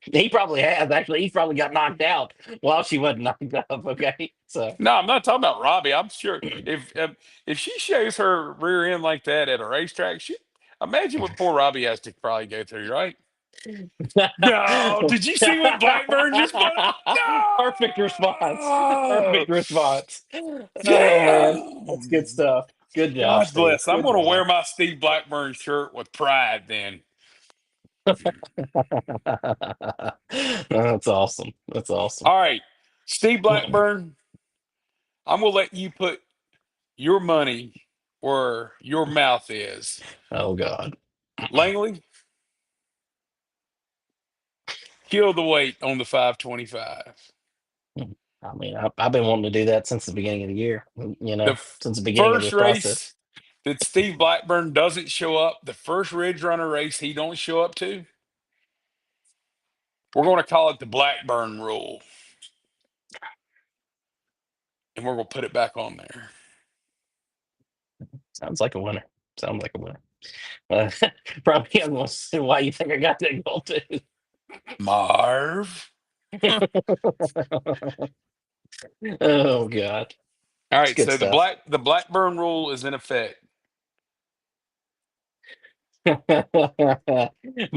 he probably has. Actually, he probably got knocked out while she wasn't knocked up. Okay, so No, I'm not talking about Robbie. I'm sure if she shows her rear end like that at a racetrack, she imagine what poor Robbie has to probably go through, right? No, did you see what Blackburn just put? perfect response. No, Perfect response. Oh man, that's good damn. stuff. Good job, God Steve. bless. I'm Good going to job. wear my Steve Blackburn shirt with pride. Then That's awesome. That's awesome. all right, Steve Blackburn. I'm going to let you put your money where your mouth is. Oh God. Langley, kill the weight on the 525. I mean, I've been wanting to do that since the beginning of the year. You The know, since the beginning of first this process. race that Steve Blackburn doesn't show up, the first Ridge Runner race he don't show up to, we're going to call it the Blackburn rule, and we're going to put it back on there. Sounds like a winner. Sounds like a winner. Uh, probably I'm gonna say why you think I got that goal too. Marv. All Oh God, it's right, good so stuff. the Blackburn rule is in effect.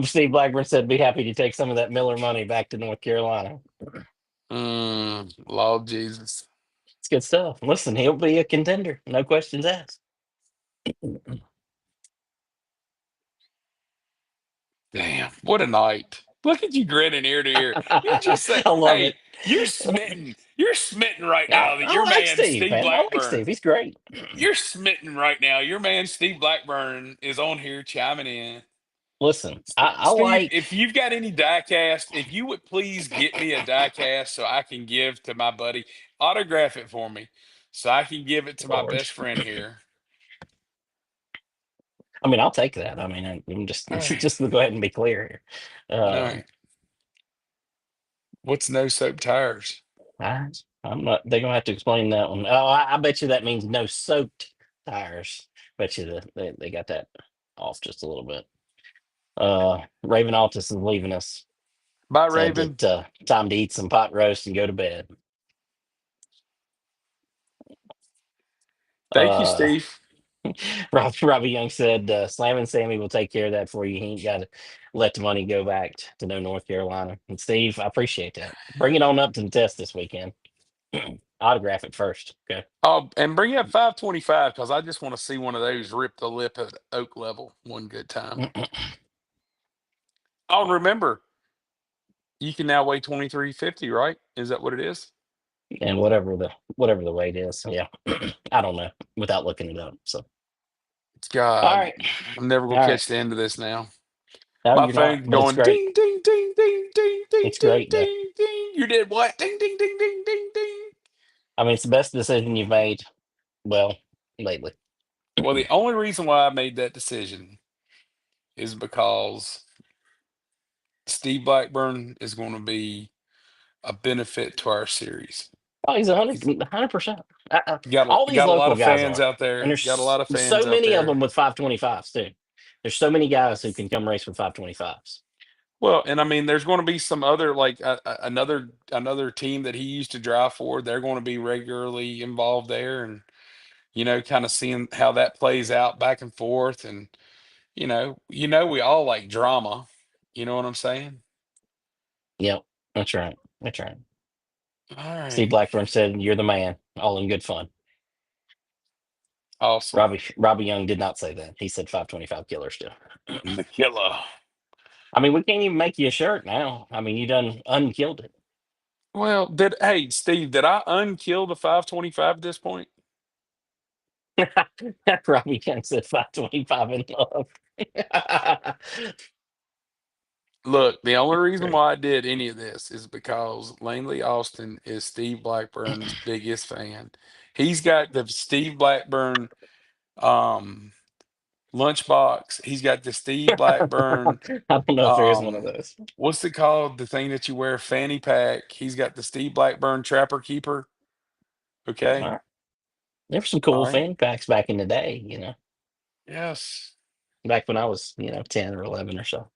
Steve Blackburn said, "Be happy to take some of that Miller money back to North Carolina." Lord Jesus. It's good stuff. Listen, he'll be a contender, no questions asked. Damn, what a night. Look at you grinning ear to ear. You're just saying, I love hey, it. you're smitten. You're smitten right I, now that I your like man, Steve, Steve man. I like Blackburn, Steve. He's great. you're smitten right now. Your man, Steve Blackburn, is on here chiming in. Listen, I Steve, if like. you've got any diecast, if you would please get me a diecast so I can give to my buddy, autograph it for me so I can give it to my Lord. best friend here. I mean, I'll take that. I mean, I'm just All right. just to go ahead and be clear here. All right. What's no soap tires? I, I'm not. They're gonna have to explain that one. Oh, I bet you that means no soaked tires. Bet you they got that off just a little bit. Raven Altus is leaving us. Bye, Said Raven. it time to eat some pot roast and go to bed. Thank you, Uh, Steve. Robbie Young said, Slam and Sammy will take care of that for you. He ain't got to let the money go back to no North Carolina. And Steve, I appreciate that. Bring it on up to the test this weekend. Autograph it first. Okay. Oh, and bring up 525 because I just want to see one of those rip the lip at Oak Level one good time. Oh, and remember, you can now weigh 2350, right? Is that what it is? And whatever the weight is. Yeah. I don't know without looking it up. So all God, right. I'm never gonna All right. catch the end of this now. No, My you're not, phone's but it's going great. ding, ding, ding, ding, ding, ding, It's ding, great though. ding, ding. You did what? Ding, ding, ding, ding, ding, ding. I mean, it's the best decision you've made, well, lately. Well, the only reason why I made that decision is because Steve Blackburn is going to be a benefit to our series. Oh, he's He's 100%. All these got a lot local of guys fans are, out and there. Got a lot there's of so fans out many of there. them with 525s too. There's so many guys who can come race with 525s. Well, and I mean, there's going to be some other like another team that he used to drive for. They're going to be regularly involved there, and kind of seeing how that plays out back and forth. And we all like drama. You know what I'm saying? Yep, that's right. That's right. All Steve right, Blackburn said, "You're the man." All in good fun. awesome, Robbie Young did not say that. He said 525 killer still. the killer. I mean, we can't even make you a shirt now. I mean, you done unkilled it. Well, hey Steve, did I unkill the 525 at this point? Robbie Young said 525 in love. Look, the only reason Great. why I did any of this is because Langley Austin is Steve Blackburn's biggest fan. He's got the Steve Blackburn um lunchbox. He's got the Steve Blackburn I don't know if there is one of um those. what's it called? The thing that you wear, fanny pack. He's got the Steve Blackburn Trapper Keeper. All Okay. right. There were some All cool right. fan packs back in the day, Yes. back when I was, 10 or 11 or so.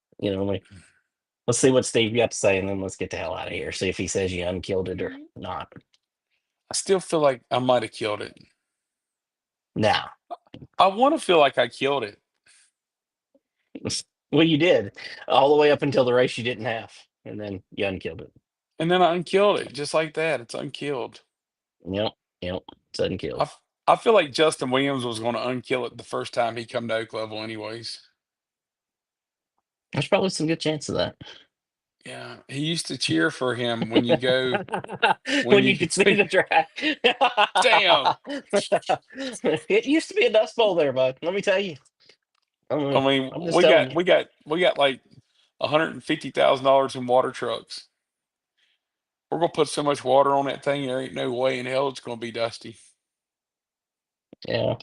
Let's see what Steve got to say, and then let's get the hell out of here. See if he says you unkilled it or not. I still feel like I might have killed it. Now, I want to feel like I killed it. well, you did all the way up until the race you didn't have, and then you unkilled it. And then I unkilled it just like that. It's unkilled. Yep, yep, it's I, unkilled. f- I feel like Justin Williams was going to unkill it the first time he come to Oak Level, anyways. There's probably some good chance of that. Yeah, he used to cheer for him when you go when When you you could see the track. damn. It used to be a dust bowl there, bud. Let me tell you. I mean, I'm just we telling got you. we got we got like $150,000 in water trucks. We're gonna put so much water on that thing. There ain't no way in hell it's gonna be dusty. Yeah.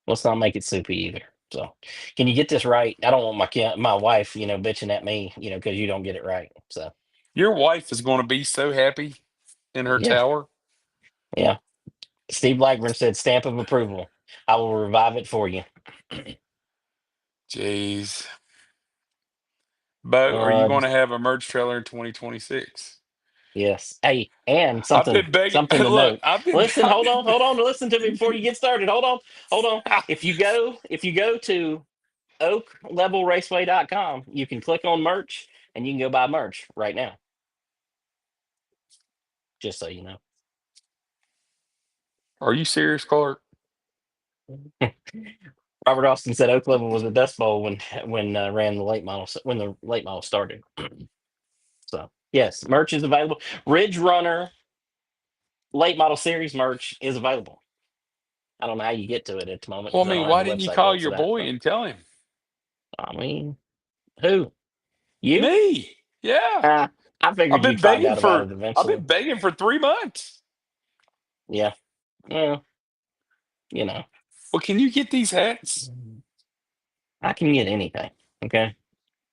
Let's not make it soupy either. So, can you get this right? I don't want my wife, bitching at me, because you don't get it right. So, Your wife is gonna be so happy in her yeah, tower. yeah. Steve Blackburn said, "Stamp of approval. I will revive it for you." Jeez. Bo, are you Uh, gonna have a merge trailer in 2026? yes. Hey, and I've something been begging. something to Look, note. Listen, I've hold on to listen to me before you get started. Hold on. If you go to oaklevelraceway.com, you can click on merch and you can go buy merch right now. Just so you know. Are you serious, Clark? Robert Austin said Oak Level was the Dust Bowl when ran the late model when the late model started. So yes, merch is available. Ridge Runner late model series merch is available. I don't know how you get to it at the moment Well, I because I mean, don't have why the didn't you website call built for your that. boy But and tell him? I mean, who you? Me? Yeah. Uh, I I've figured been you'd find begging out about for it I've eventually. been begging for 3 months. Yeah. Well, you know, Well, can you get these hats? I can get anything. Okay.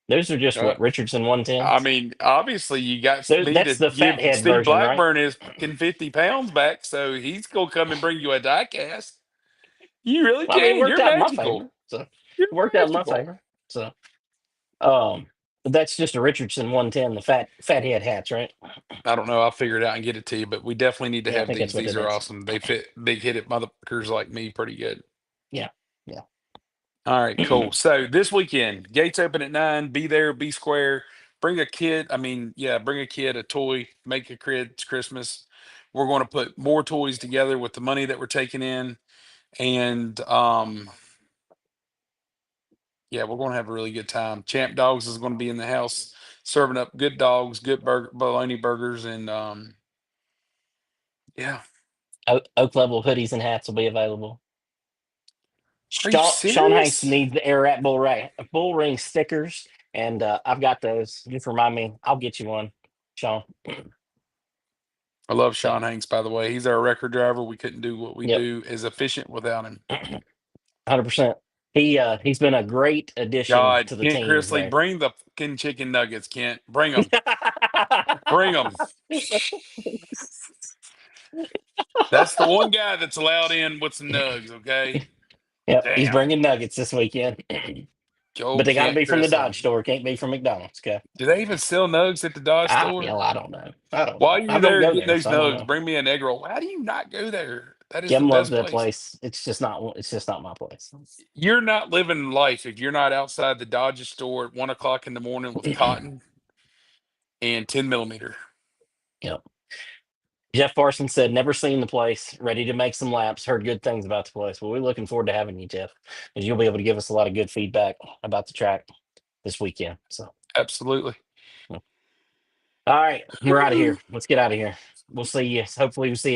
Those are just Uh, what Richardson I 110s. mean, obviously you got me to That's the give fathead Steve version, right? Blackburn his fucking 50 pounds back, so he's gonna come and bring you a die cast. You really Well, I mean, it can. worked You're out in my magical. favor. So it You're worked out in my magical. favor. So um that's just a Richardson 110, the fathead hats, right? I don't know. I'll figure it out and get it to you, but we definitely need to Yeah, I have think that's these. what These it are is. awesome. They fit big headed motherfuckers like me pretty good. Yeah. Yeah. All right, cool. So this weekend, gates open at 9. Be there, be square. Bring a kid. I mean, yeah, bring a kid a toy. Make a kid's Christmas. We're going to put more toys together with the money that we're taking in, and yeah, we're going to have a really good time. Champ Dogs is going to be in the house serving up good dogs, good bologna burgers, and yeah. Oak level hoodies and hats will be available. Are you Sean Hanks serious? needs the Ararat bull ring stickers, and I've got those. Just remind me, I'll get you one, Sean. I love So, Sean Hanks, by the way. He's our record driver. We couldn't do what we yep, do as efficient without him. 100%. He's been a great addition God, to the Kent team Chrisley, there. bring the fucking chicken nuggets, Kent. Bring them. Bring them. That's the one guy that's allowed in with some nugs, okay? Yep, he's Damn. bringing nuggets this weekend, Go but they got to Kent be from the Chrisley. Dodge store. Can't be from McDonald's. Okay. Do they even sell nugs at the Dodge store? I don't know. I don't know. While I you're don't there go getting there, those so I don't nugs, know. bring me an egg roll. How do you not go there? That is the Kim loves best that place. place. It's just not. It's just not my place. You're not living life if you're not outside the Dodge store at 1 o'clock in the morning with cotton and 10 millimeter. Yep. Jeff Parsons said, "Never seen the place. Ready to make some laps. Heard good things about the place." Well, we're looking forward to having you, Jeff, because you'll be able to give us a lot of good feedback about the track this weekend. So, Absolutely. all right, we're out of here. Let's get out of here. We'll see you. Hopefully, we'll see you.